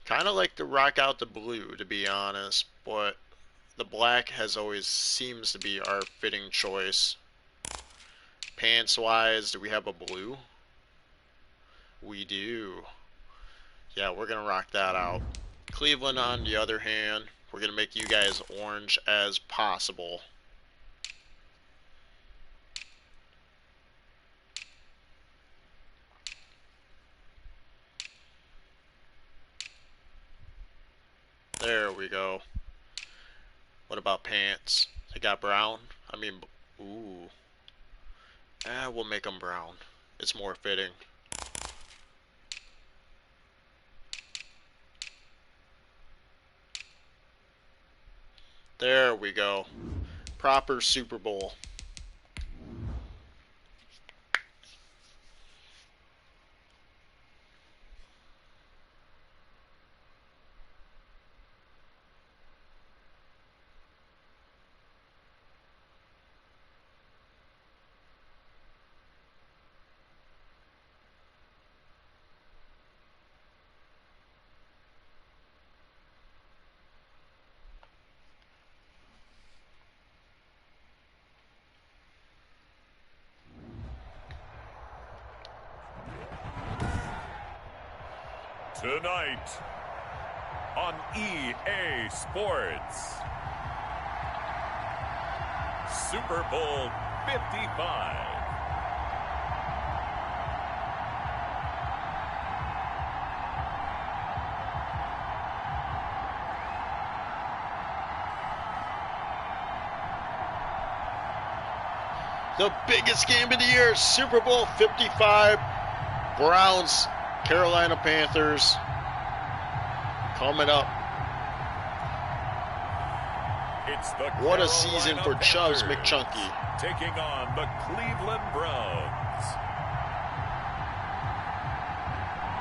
Kind of like to rock out the blue, to be honest, but the black has always seems to be our fitting choice. Pants wise, do we have a blue? We do. Yeah, we're gonna rock that out. Cleveland, on the other hand, we're gonna make you guys orange as possible. There we go. What about pants? They got brown? I mean, ooh. We'll make them brown. It's more fitting. There we go. Proper Super Bowl. Tonight on EA Sports, Super Bowl 55. The biggest game of the year, Super Bowl 55. Browns, Carolina Panthers, coming up. It's the What a Carolina season for Chubbs Panthers McChunky. taking on the Cleveland Browns.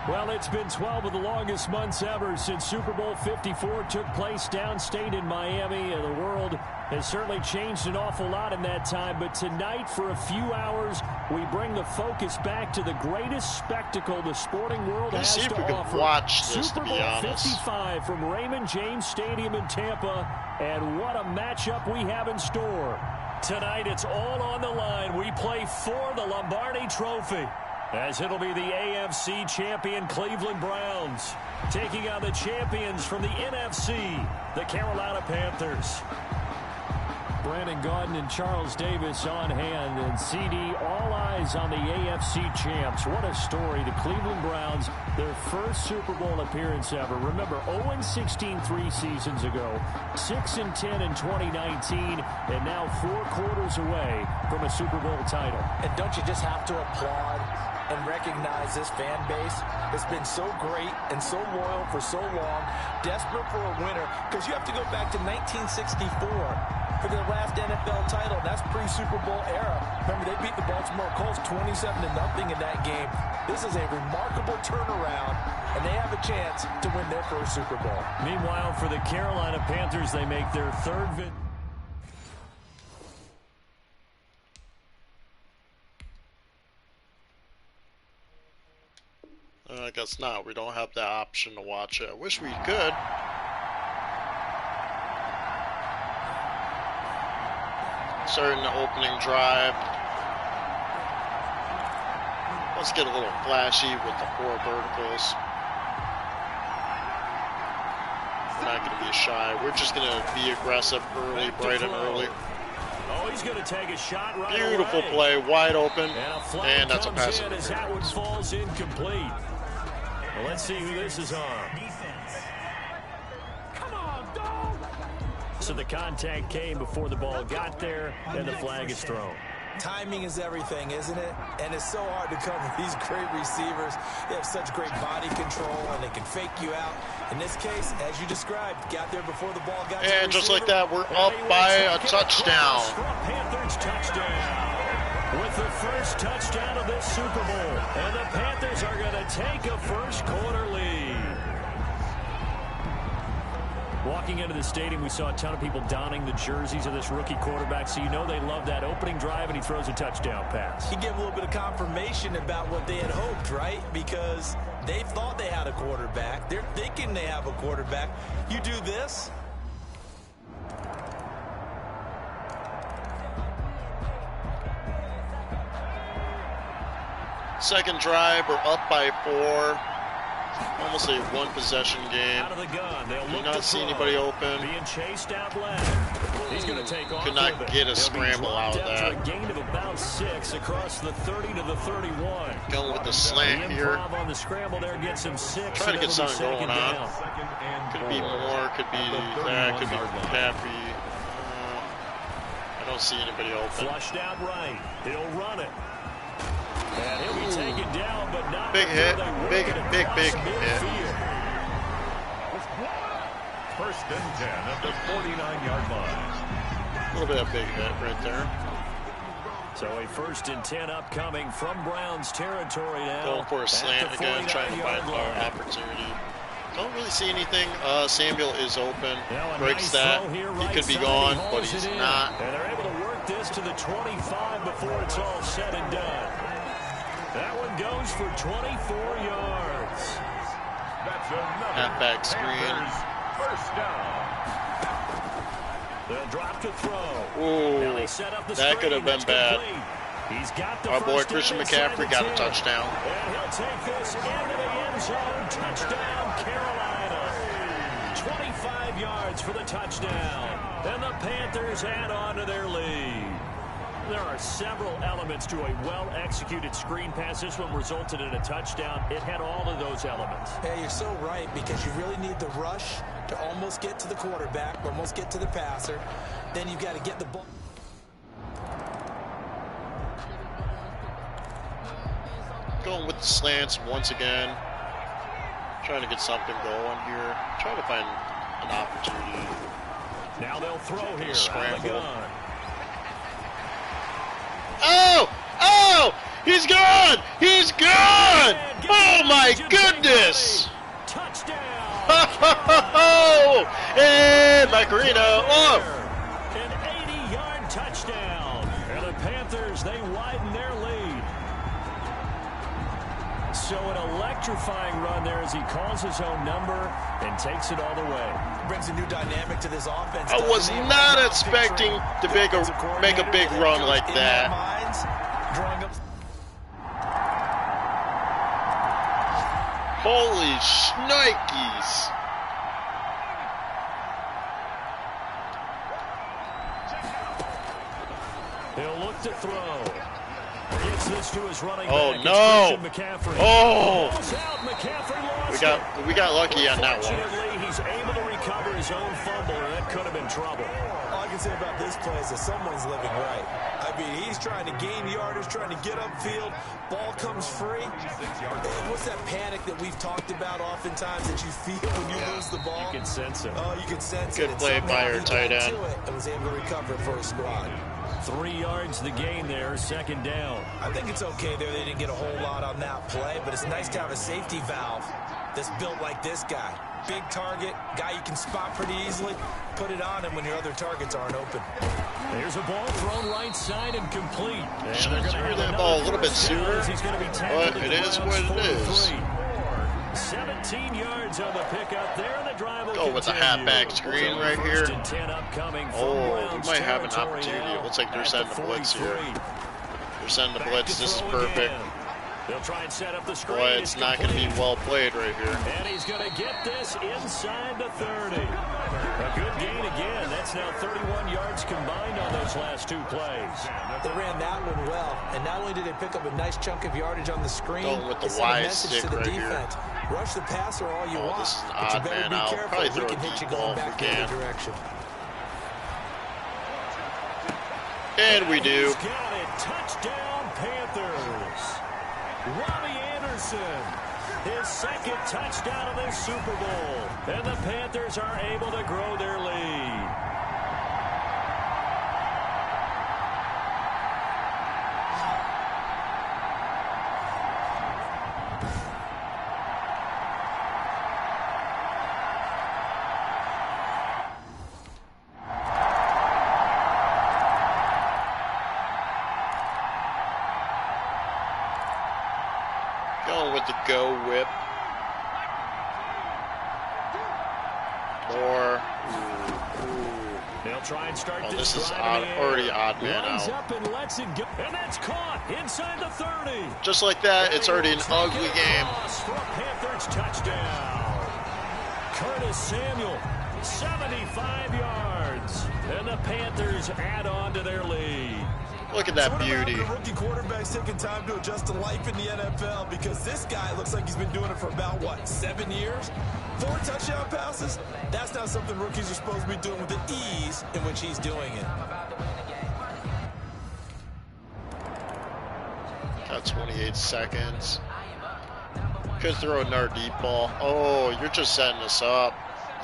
Well, it's been 12 of the longest months ever since Super Bowl 54 took place downstate in Miami, and the world has certainly changed an awful lot in that time. But tonight, for a few hours, we bring the focus back to the greatest spectacle the sporting world has See if to we can offer. watch this, Super to be Bowl honest. 55 from Raymond James Stadium in Tampa, and what a matchup we have in store. Tonight, it's all on the line. We play for the Lombardi Trophy, as it'll be the AFC champion Cleveland Browns taking on the champions from the NFC, the Carolina Panthers. Brandon Gaudin and Charles Davis on hand, and CD, all eyes on the AFC champs. What a story. The Cleveland Browns, their first Super Bowl appearance ever. Remember, 0-16 3 seasons ago, 6-10 in 2019, and now 4 quarters away from a Super Bowl title. And don't you just have to applaud and recognize this fan base has been so great and so loyal for so long, desperate for a winner, because you have to go back to 1964 for their last NFL title. That's pre-Super Bowl era. Remember, they beat the Baltimore Colts 27-0 in that game. This is a remarkable turnaround, and they have a chance to win their first Super Bowl. Meanwhile, for the Carolina Panthers, they make their third victory. I guess not. We don't have that option to watch it. I wish we could. Starting the opening drive. Let's get a little flashy with the 4 verticals. We're not going to be shy. We're just going to be aggressive early, bright and early. Oh, he's going to take a shot right Beautiful away. play, wide open, and that's a pass. As that one falls incomplete. Well, let's see who this is on. Come on, dog! So the contact came before the ball got there, and the flag is thrown. Timing is everything, isn't it? And it's so hard to cover these great receivers. They have such great body control, and they can fake you out. In this case, as you described, got there before the ball got to the And just receiver. like that, we're up by a touchdown. Panthers touchdown. With the first touchdown of this Super Bowl. And the Panthers are going to take a first quarter lead. Walking into the stadium, we saw a ton of people donning the jerseys of this rookie quarterback, so you know they love that opening drive, and he throws a touchdown pass. He gave a little bit of confirmation about what they had hoped, right? Because they thought they had a quarterback. They're thinking they have a quarterback. You do this. Second drive, we're up by 4. Almost a one-possession game. Out of the gun. They'll Do look not to see throw. anybody open. Being chased out left. He's going to take off. Could not with it. get a He'll be scramble dropped out of after that. A gain of about 6 across the 30 to the 31. Going with the slant The here. improv on the scramble there gets him 6. Trying to get and it'll be something going second on. down. Could be more, could be that, could be McCaffrey. I don't see anybody open. Flushed out right. He'll run it. And he'll be taken down, but not Big before hit. they work Big it hit. across midfield. First and 10 at the 49-yard line. A little bit of big hit right there. So a first and 10 upcoming from Browns territory now. Going for a at slant the again, trying to 49-yard find line. an opportunity. Don't really see anything. Samuel is open. Now a Breaks nice that. throw here, He right could be side. gone, He but hauls he's it in. not. And they're able to work this to the 25 before it's all said and done. That one goes for 24 yards. That's another Halfback screen. Panthers first down. They'll drop to throw. Ooh, Now they set up the that could have been screen. That's bad. complete. He's got the Our boy first Christian down inside McCaffrey the got a 10. touchdown. And he'll take this into the end zone. Touchdown, Carolina. 25 yards for the touchdown. And the Panthers add on to their lead. There are several elements to a well-executed screen pass. This one resulted in a touchdown. It had all of those elements. Hey, you're so right, because you really need the rush to almost get to the quarterback, almost get to the passer. Then you've got to get the ball. Going with the slants once again. Trying to get something going here. Trying to find an opportunity. Now they'll throw here out of the Scramble. gun. Oh! Oh! He's gone! He's gone! Oh my goodness! Touchdown! Oh! And Macarena. Oh! An 80-yard touchdown. And the Panthers, they widen their lead. So an electrifying run there as he calls his own number and takes it all the way. Brings a new dynamic to this offense. I was doesn't he? not Right now, expecting picturing to the make offensive a big coordinator, run the like coach in their that. minds, drawing up. Holy shnikes! He'll look to throw. Gets this to his running Oh, back. no. It's Christian McCaffrey. Oh! Balls out. McCaffrey lost We got lucky on that one. Fortunately, he's able to recover his own fumble, and that could have been trouble. All you can say about this play is that someone's living right. I mean, he's trying to gain yardage, trying to get upfield. Ball comes free. What's that panic that we've talked about oftentimes that you feel when you lose the ball? You can sense it. Oh, you can sense it. Good play by our tight end. And was able to recover it for a squad. 3 yards the gain there, second down. I think it's okay there. They didn't get a whole lot on that play, but it's nice to have a safety valve that's built like this guy. Big target, guy you can spot pretty easily. Put it on him when your other targets aren't open. There's a ball thrown right side and complete. Should have threw that ball a little bit sooner, but it is what it is. 17 yards on the pickup there, and the drive will go with the halfback screen right here. Oh, we might have an territory opportunity. It looks like they're sending the blitz here. They're sending the blitz. This is perfect. They'll try and set up the screen. Boy, it's not going to be well played right here. And he's going to get this inside the 30. A good gain again. That's now 31 yards combined on those last 2 plays. They ran that one well, and not only did they pick up a nice chunk of yardage on the screen, going with the they sent a Y message stick to the right defense. here. Rush the passer all you want, This is an but you odd better man be out. careful. Probably We throw can a hit deep you ball going if back we the can. other direction. And we do. He's got it. Touchdown, Panthers. Robbie Anderson, his second touchdown of this Super Bowl. And the Panthers are able to grow their lead. Going with the go whip. More. They'll try and start This is already odd man Runs out. up and lets it go. And that's caught inside the 30. Just like that, it's already an ugly game. For a Panthers touchdown. Curtis Samuel, 75 yards. And the Panthers add on to their lead. Look at that beauty. Rookie quarterback's taking time to adjust to life in the NFL because this guy looks like he's been doing it for about, 7 years? 4 touchdown passes? That's not something rookies are supposed to be doing with the ease in which he's doing it. Got 28 seconds. Could throw another deep ball. Oh, you're just setting us up.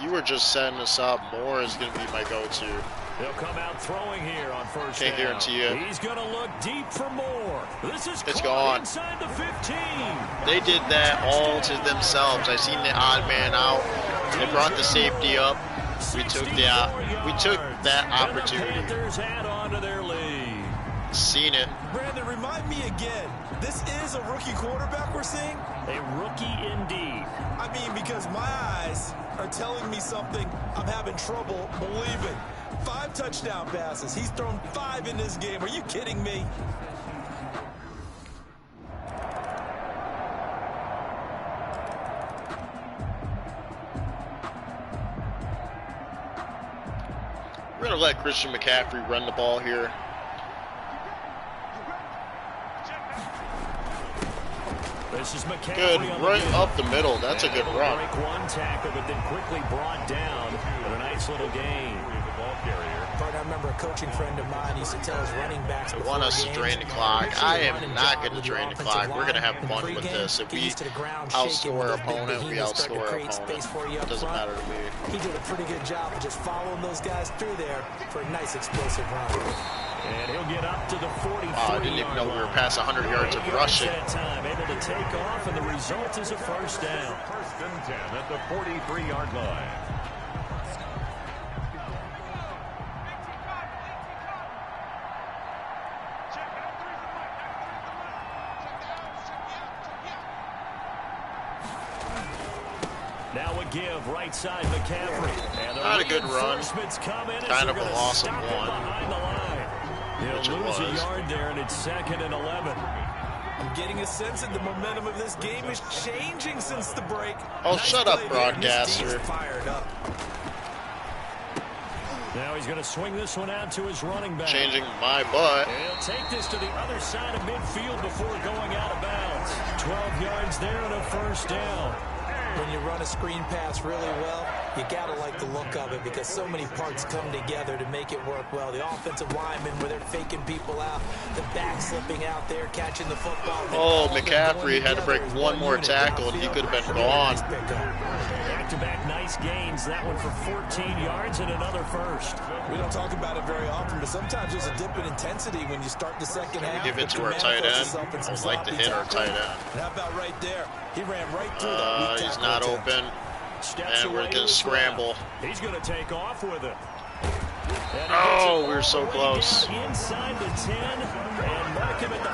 You were just setting us up. Moore is going to be my go-to. They'll come out throwing here on first Can't down. guarantee it. He's going to look deep for more. This is It's caught gone. inside the 15. They did that all to themselves. I seen the odd man out. They brought the safety up. We took that opportunity. And the Panthers add on to their lead. Seen it. Brandon, remind me again. This is a rookie quarterback we're seeing? A rookie indeed. I mean, because my eyes are telling me something I'm having trouble believing. 5 touchdown passes. He's thrown 5 in this game. Are you kidding me? We're going to let Christian McCaffrey run the ball here. This is McCaffrey Good, on right the up the middle. That's a good able to run. Break one tackle, but then quickly brought down with a nice little gain. But I remember a coaching friend of mine used to tell his running backs They before want us to games, drain the clock. make sure I you am run and not jog going to with your drain the offensive clock. We're going to line. have In fun with pregame, this. If get we used to the ground shaking outscore with our those big opponent, we behemoths starting to outscore our create space for you opponent. up It doesn't front. matter to me. He did a pretty good job of just following those guys through there for a nice explosive run. And he'll get up to the 43. Wow, I didn't even know we were past 100 yards of rushing. That time, able to take off, and the result is a first down. First and 10 at the 43-yard line. Now a give right side McCaffrey. And the Not a good run. reinforcements come in as Kind of they're a gonna loss of stop it one. behind the line. Which it He'll lose a was. yard there, and it's 2nd and 11. I'm getting a sense that the momentum of this game is changing since the break. Oh, Nice shut up, play there, and this team's broadcaster. fired up. Now he's going to swing this one out to his running back. Changing my butt. And he'll take this to the other side of midfield before going out of bounds. 12 yards there and a first down. When you run a screen pass really well, You gotta like the look of it because so many parts come together to make it work well. The offensive linemen where they're faking people out, the back slipping out there, catching the football. Oh, McCaffrey had to break one more tackle and he could have been gone. Back-to-back nice gains. That one for 14 yards and another first. We don't talk about it very often, but sometimes there's a dip in intensity when you start the second half. Give it to our tight end. I would like to hit our tight end. How about right there? He ran right through that. He's not open. And we're going to scramble. He's going to take off with it. Oh, we were so close. Inside the 10 and mark him at the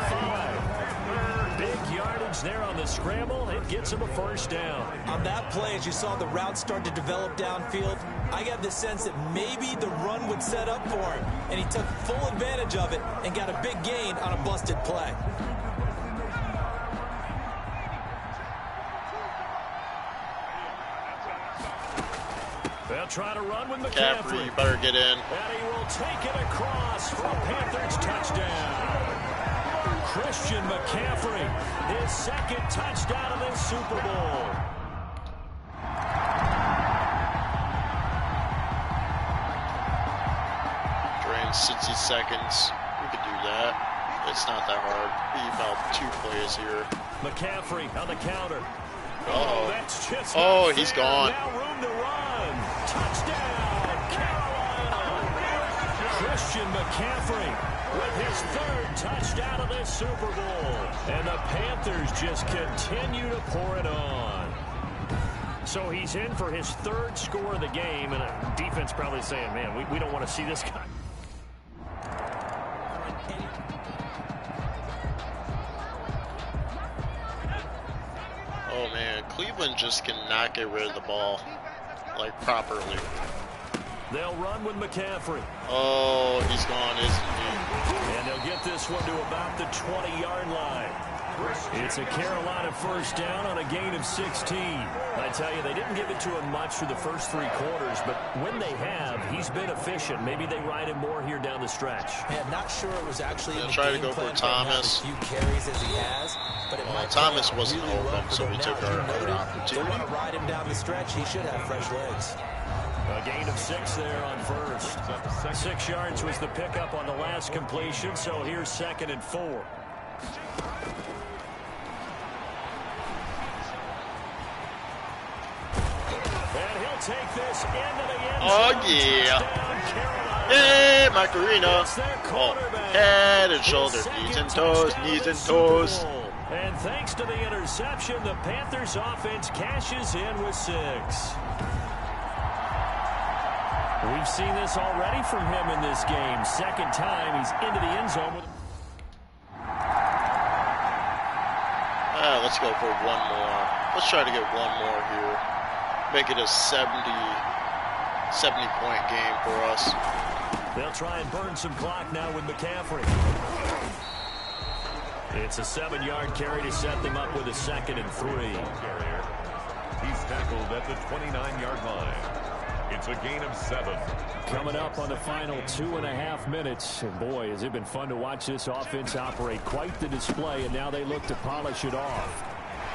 5. Big yardage there on the scramble. It gets him a first down. On that play, as you saw the route start to develop downfield, I got the sense that maybe the run would set up for him. And he took full advantage of it and got a big gain on a busted play. They'll try to run with McCaffrey. You better get in. And he will take it across for a Panthers touchdown. Christian McCaffrey, his second touchdown of this Super Bowl. Drain 60 seconds. We could do that. It's not that hard. Be about 2 plays here. McCaffrey on the counter. Uh-oh. That's just oh, he's gone. Now room to run. Touchdown, Carolina. Christian McCaffrey with his third touchdown of this Super Bowl. And the Panthers just continue to pour it on. So he's in for his third score of the game, and a defense probably saying, man, we don't want to see this guy. Oh, man, Cleveland just cannot get rid of the ball, like, properly. They'll run with McCaffrey. Oh, he's gone, isn't he? And they'll get this one to about the 20-yard line. It's a Carolina first down on a gain of 16. I tell you, they didn't give it to him much for the first 3 quarters, but when they have, he's been efficient. Maybe they ride him more here down the stretch. Man, not sure it was actually in the try to game go for plan Thomas. a few carries as he has, but it might Thomas wasn't really open, well so we took our They opportunity. want to ride him down the stretch. He should have fresh legs. A gain of 6 there on first. 6 yards was the pickup on the last completion, so here's 2nd and 4. And he'll take this into the end zone. Oh, yeah. Hey, Macarena. Oh, head and shoulder, knees and toes, knees and toes. And thanks to the interception, the Panthers offense cashes in with 6. We've seen this already from him in this game. Second time he's into the end zone. Let's go for one more. Let's try to get one more here. Make it a 70-point game for us. They'll try and burn some clock now with McCaffrey. It's a 7-yard carry to set them up with a 2nd and 3. He's tackled at the 29-yard line. It's a gain of 7. Coming up on the final 2.5 minutes. And boy, has it been fun to watch this offense operate. Quite the display, and now they look to polish it off.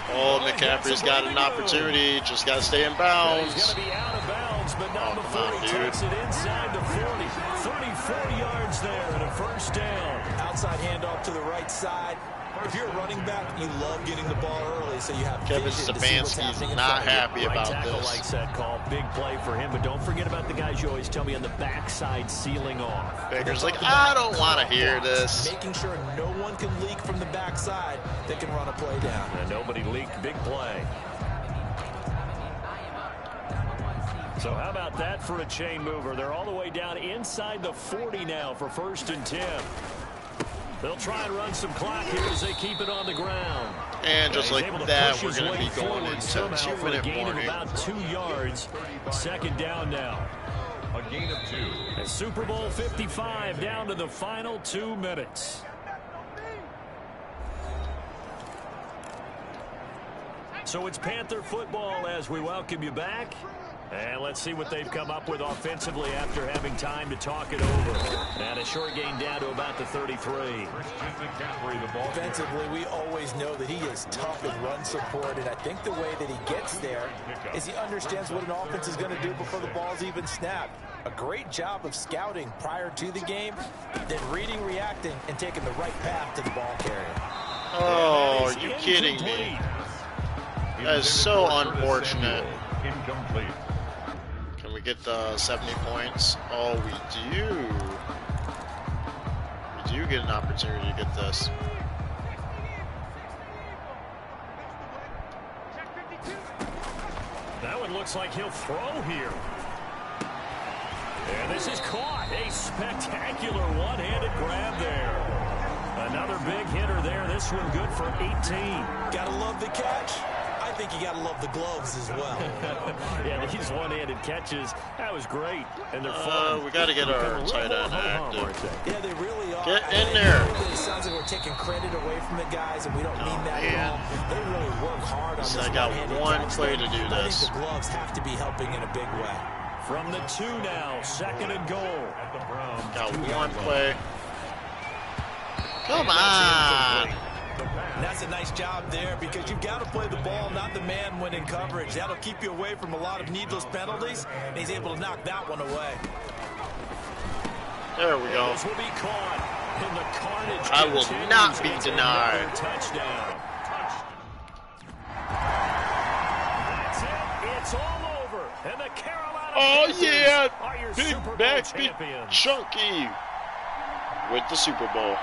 Oh, McCaffrey's got an opportunity. Just got to stay in bounds. He's going to be out of bounds, but not before he takes it inside the 40. 34 yards there and a first down. Outside handoff to the right side. If you're a running back, you love getting the ball early, so you have Kevin vision to see what's Stefanski's happening in not front of you. happy about Right tackle this. likes that call. Big play for him, but don't forget about the guys you always tell me on the backside sealing off. Baker's like, I don't want to hear this. Making sure no one can leak from the backside that can run a play down. And nobody leaked. Big play. So how about that for a chain mover? They're all the way down inside the 40 now for 1st and 10. They'll try and run some clock here as they keep it on the ground. And just like that, we're going to be going into somehow for a 2-minute gain of warning. about 2 yards. 2nd down now. A gain of 2. And Super Bowl 55 down to the final 2 minutes. So it's Panther football as we welcome you back. And let's see what they've come up with offensively after having time to talk it over. And a short gain down to about the 33. Defensively, we always know that he is tough in run support, and I think the way that he gets there is he understands what an offense is going to do before the ball's even snapped. A great job of scouting prior to the game, then reading, reacting, and taking the right path to the ball carrier. Oh, are you kidding me? That is so unfortunate. Incomplete. Can we get the 70 points? Oh, we do. We do get an opportunity to get this. That one looks like he'll throw here. And this is caught. A spectacular one-handed grab there. Another big hitter there. This one good for 18. Gotta love the catch. I think you gotta love the gloves as well. Yeah, these one-handed catches, that was great. And they're fun. We gotta get our tight end active. Yeah, they really are. Get in there. It sounds like we're taking credit away from the guys, and we don't mean that at all. They really work hard on this. I got one play to do I think this. the gloves have to be helping in a big way. From the 2 now, 2nd and goal. Got one play. Come on. And that's a nice job there because you've got to play the ball, not the man when in coverage. That'll keep you away from a lot of needless penalties, and he's able to knock that one away. There we go. This will be caught, and the carnage I will not be denied. Touchdown. That's it. It's all over. And the Carolina Oh yeah, are your big Super Bowl back, big champions. chunky with the Super Bowl.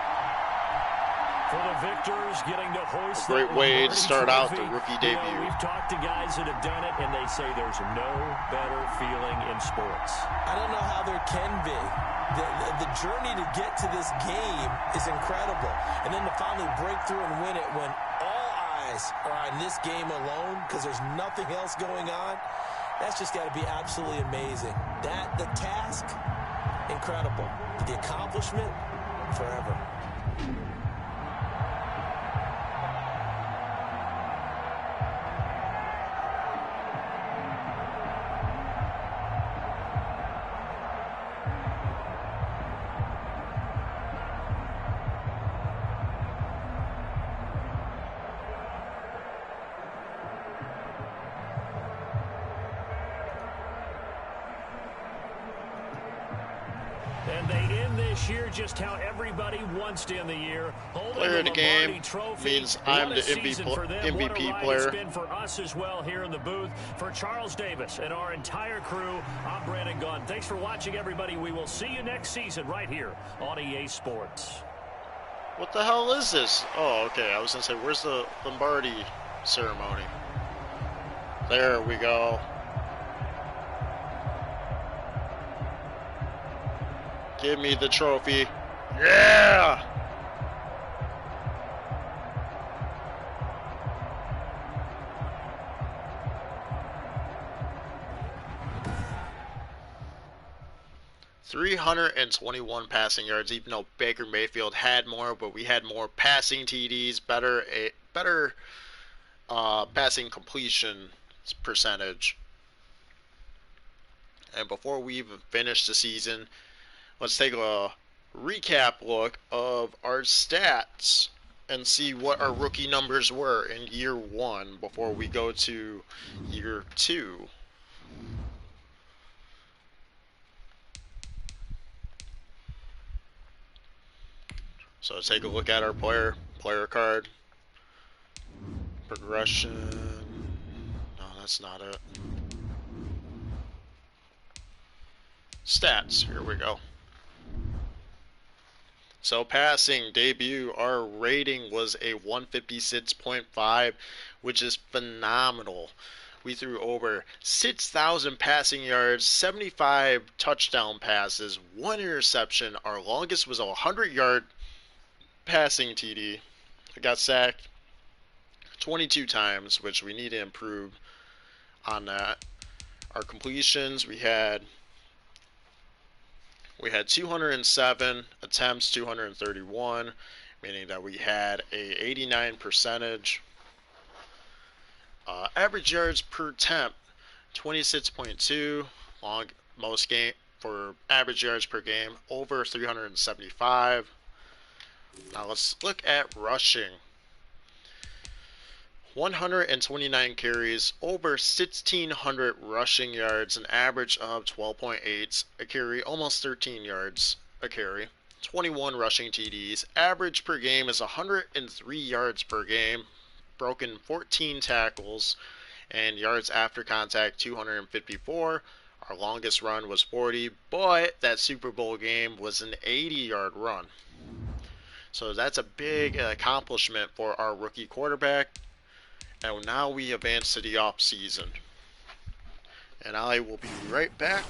For the victors, getting to hoist A great that way to Lombardi start out trophy. the rookie You know, debut. we've talked to guys that have done it, and they say there's no better feeling in sports. I don't know how there can be. The journey to get to this game is incredible. And then to finally break through and win it when all eyes are on this game alone because there's nothing else going on, that's just got to be absolutely amazing. The task, incredible. The accomplishment, forever. And they end this year just how everybody wants to end the year. Player of the game Trophy. means I'm What the a season for them. MVP What a ride player. It's been for us as well here in the booth. For Charles Davis and our entire crew, I'm Brandon Gunn. Thanks for watching, everybody. We will see you next season right here on EA Sports. What the hell is this? Oh, okay. I was gonna say, where's the Lombardi ceremony? There we go. Give me the trophy. Yeah! ...321 passing yards, even though Baker Mayfield had more, but we had more passing TDs, better passing completion percentage. And before we even finish the season, let's take a recap look of our stats and see what our rookie numbers were in year 1 before we go to year 2. So let's take a look at our player card. Progression. No, that's not it. Stats. Here we go. So passing debut, our rating was a 156.5, which is phenomenal. We threw over 6,000 passing yards, 75 touchdown passes, 1 interception. Our longest was a 100-yard passing TD. I got sacked 22 times, which we need to improve on that. Our completions, we had 207 attempts, 231, meaning that we had a 89 percentage. Average yards per attempt, 26.2 long most game for average yards per game, over 375. Now let's look at rushing. 129 carries, over 1,600 rushing yards, an average of 12.8 a carry, almost 13 yards a carry. 21 rushing TDs. Average per game is 103 yards per game. Broken 14 tackles, and yards after contact 254. Our longest run was 40, but that Super Bowl game was an 80-yard run. So that's a big accomplishment for our rookie quarterback. And now we advance to the off season. And I will be right back.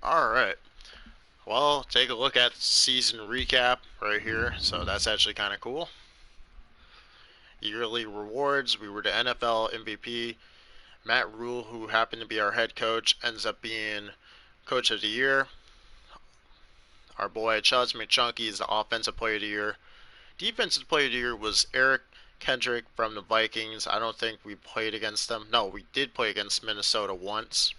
Alright. Well, take a look at the season recap right here. So that's actually kind of cool. Yearly rewards. We were the NFL MVP. Matt Rule, who happened to be our head coach, ends up being Coach of the Year. Our boy Chuz McChunky is the Offensive Player of the Year. Defensive Player of the Year was Eric Kendrick from the Vikings. I don't think we played against them. No, we did play against Minnesota once.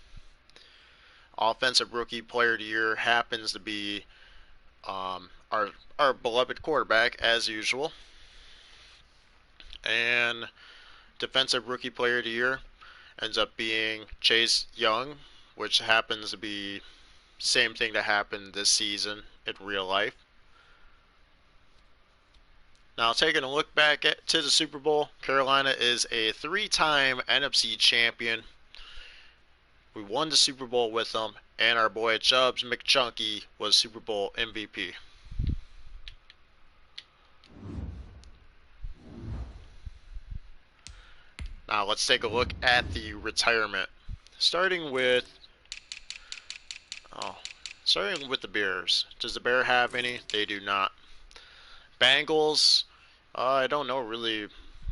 Offensive Rookie Player of the Year happens to be our beloved quarterback, as usual. And Defensive Rookie Player of the Year ends up being Chase Young, which happens to be same thing that happened this season in real life. Now, taking a look back to the Super Bowl, Carolina is a 3-time NFC champion. We won the Super Bowl with them, and our boy Chubbs McChunky was Super Bowl MVP. Now, let's take a look at the retirement. Starting with the Bears. Does the Bear have any? They do not. Bengals, I don't know really.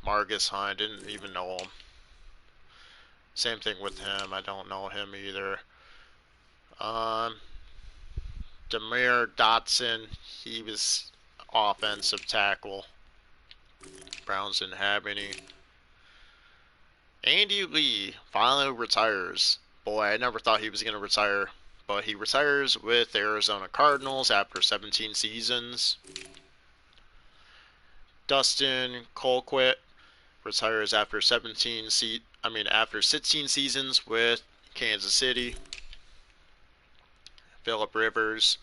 Margus Hunt, didn't even know him. Same thing with him. I don't know him either. Demir Dotson, he was offensive tackle. Browns didn't have any. Andy Lee finally retires. Boy, I never thought he was going to retire, but he retires with the Arizona Cardinals after 17 seasons. Dustin Colquitt retires after 16 seasons with Kansas City. Phillip Rivers,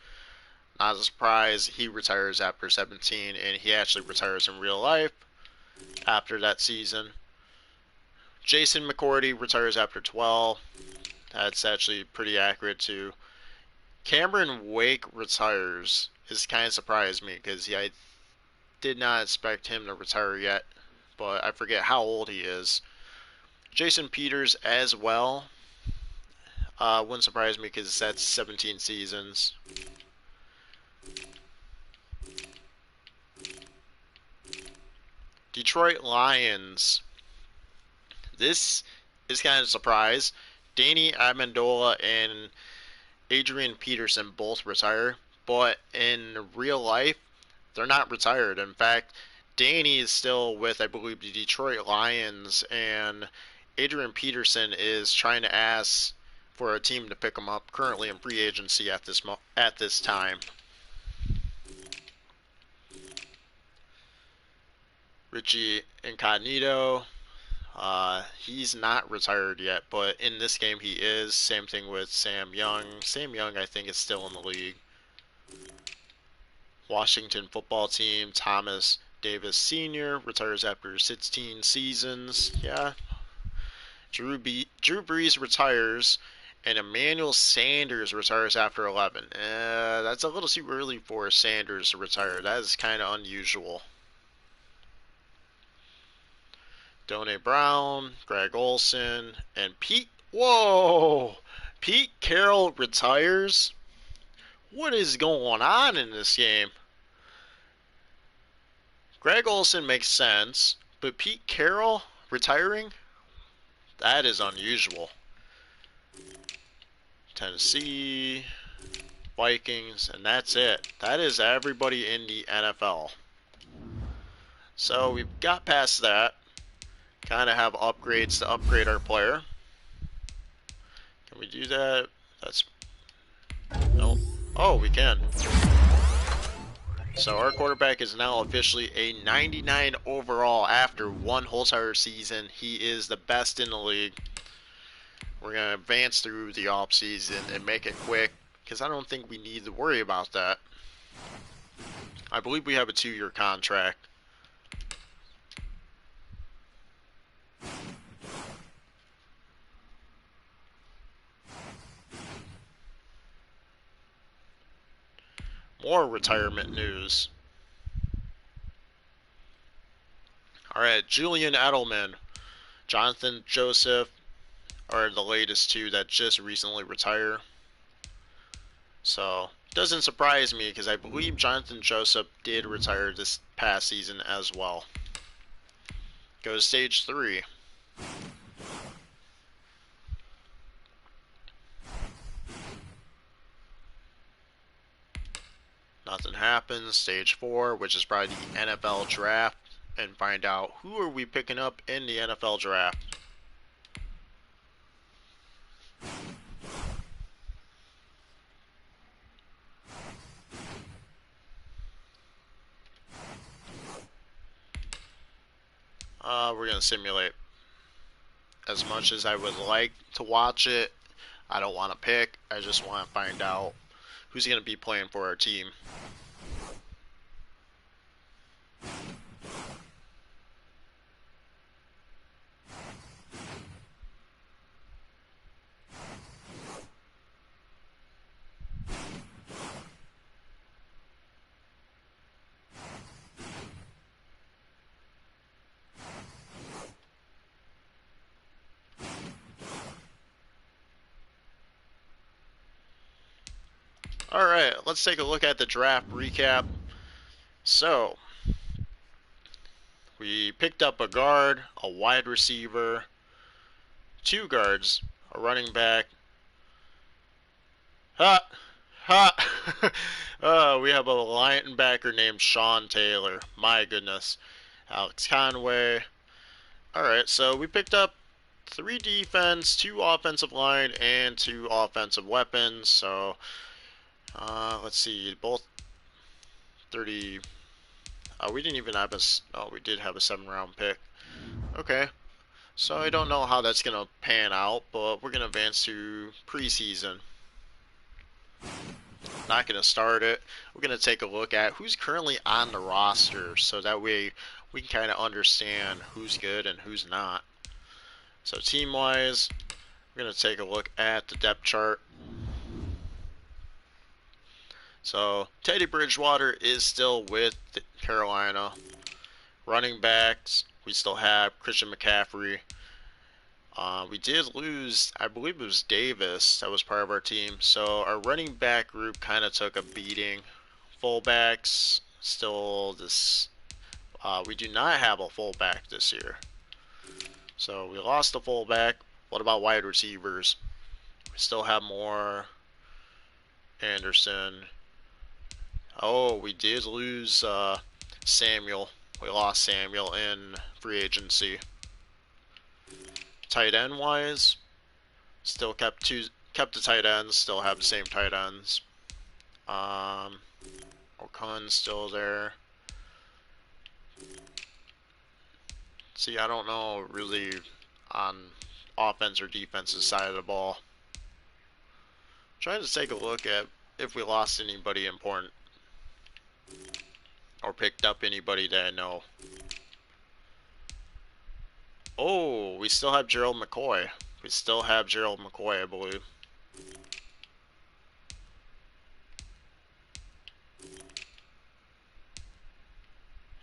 not a surprise, he retires after 17, and he actually retires in real life after that season. Jason McCourty retires after 12. That's actually pretty accurate too. Cameron Wake retires. This kind of surprised me because I did not expect him to retire yet, but I forget how old he is. Jason Peters as well. Wouldn't surprise me because that's 17 seasons. Detroit Lions. This is kind of a surprise. Danny Amendola and Adrian Peterson both retire, but in real life, they're not retired. In fact, Danny is still with, I believe, the Detroit Lions, and Adrian Peterson is trying to ask for a team to pick him up currently in free agency at this time. Richie Incognito, he's not retired yet, but in this game he is. Same thing with Sam Young. Sam Young, I think, is still in the league. Washington football team, Thomas Davis Sr. retires after 16 seasons. Yeah. Drew Brees retires, and Emmanuel Sanders retires after 11. That's a little too early for Sanders to retire. That is kind of unusual. Donnie Brown, Greg Olson, and Pete. Whoa! Pete Carroll retires? What is going on in this game? Greg Olson makes sense, but Pete Carroll retiring? That is unusual. Tennessee, Vikings, and that's it. That is everybody in the NFL. So we've got past that. Kind of have upgrades to upgrade our player. Can we do that? That's... Nope. Oh, we can. So our quarterback is now officially a 99 overall after one whole entire season. He is the best in the league. We're going to advance through the offseason and make it quick, because I don't think we need to worry about that. I believe we have a 2-year contract. More retirement news. Alright, Julian Edelman, Jonathan Joseph are the latest two that just recently retire. So, doesn't surprise me because I believe Jonathan Joseph did retire this past season as well. Go to stage 3. Nothing happens. Stage 4, which is probably the NFL draft, and find out who are we picking up in the NFL draft. We're going to simulate. As much as I would like to watch it, I don't want to pick. I just want to find out who's going to be playing for our team. Alright, let's take a look at the draft recap. So, we picked up a guard, a wide receiver, 2 guards, a running back. We have a linebacker named Sean Taylor. My goodness. Alex Conway. Alright, so we picked up 3 defense, 2 offensive line, and 2 offensive weapons. So, let's see, both 30. We didn't even have we did have a 7-round pick. Okay, so I don't know how that's gonna pan out, but we're gonna advance to preseason. Not gonna start it. We're gonna take a look at who's currently on the roster, so that way we can kind of understand who's good and who's not. So team-wise, we're gonna take a look at the depth chart. So, Teddy Bridgewater is still with Carolina. Running backs, we still have Christian McCaffrey. We did lose, I believe it was Davis, that was part of our team. So, our running back group kind of took a beating. Fullbacks, still this, we do not have a fullback this year. So, we lost a fullback. What about wide receivers? We still have more. Anderson. Oh, we did lose Samuel. We lost Samuel in free agency. Tight end wise, still kept kept the tight ends, still have the same tight ends. Okun's still there. See, I don't know really on offense or defense's side of the ball. Trying to take a look at if we lost anybody important or picked up anybody that I know. Oh, we still have Gerald McCoy. We still have Gerald McCoy, I believe.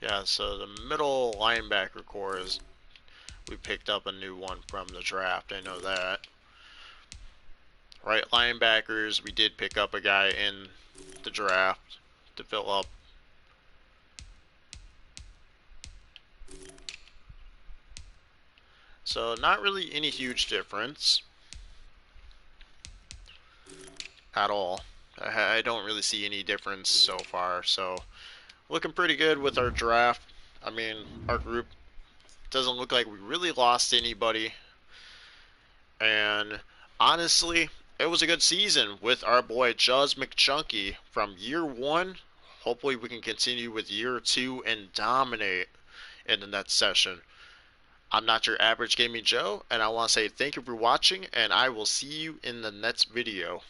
Yeah, so the middle linebacker core is, we picked up a new one from the draft, I know that. Right linebackers, we did pick up a guy in the draft to fill up. So not really any huge difference at all. I don't really see any difference so far, so looking pretty good with our draft. I mean, our group doesn't look like we really lost anybody. And honestly, it was a good season with our boy Juz McChunky from year 1. Hopefully we can continue with year 2 and dominate in the next session. I'm not your average gaming Joe, and I want to say thank you for watching, and I will see you in the next video.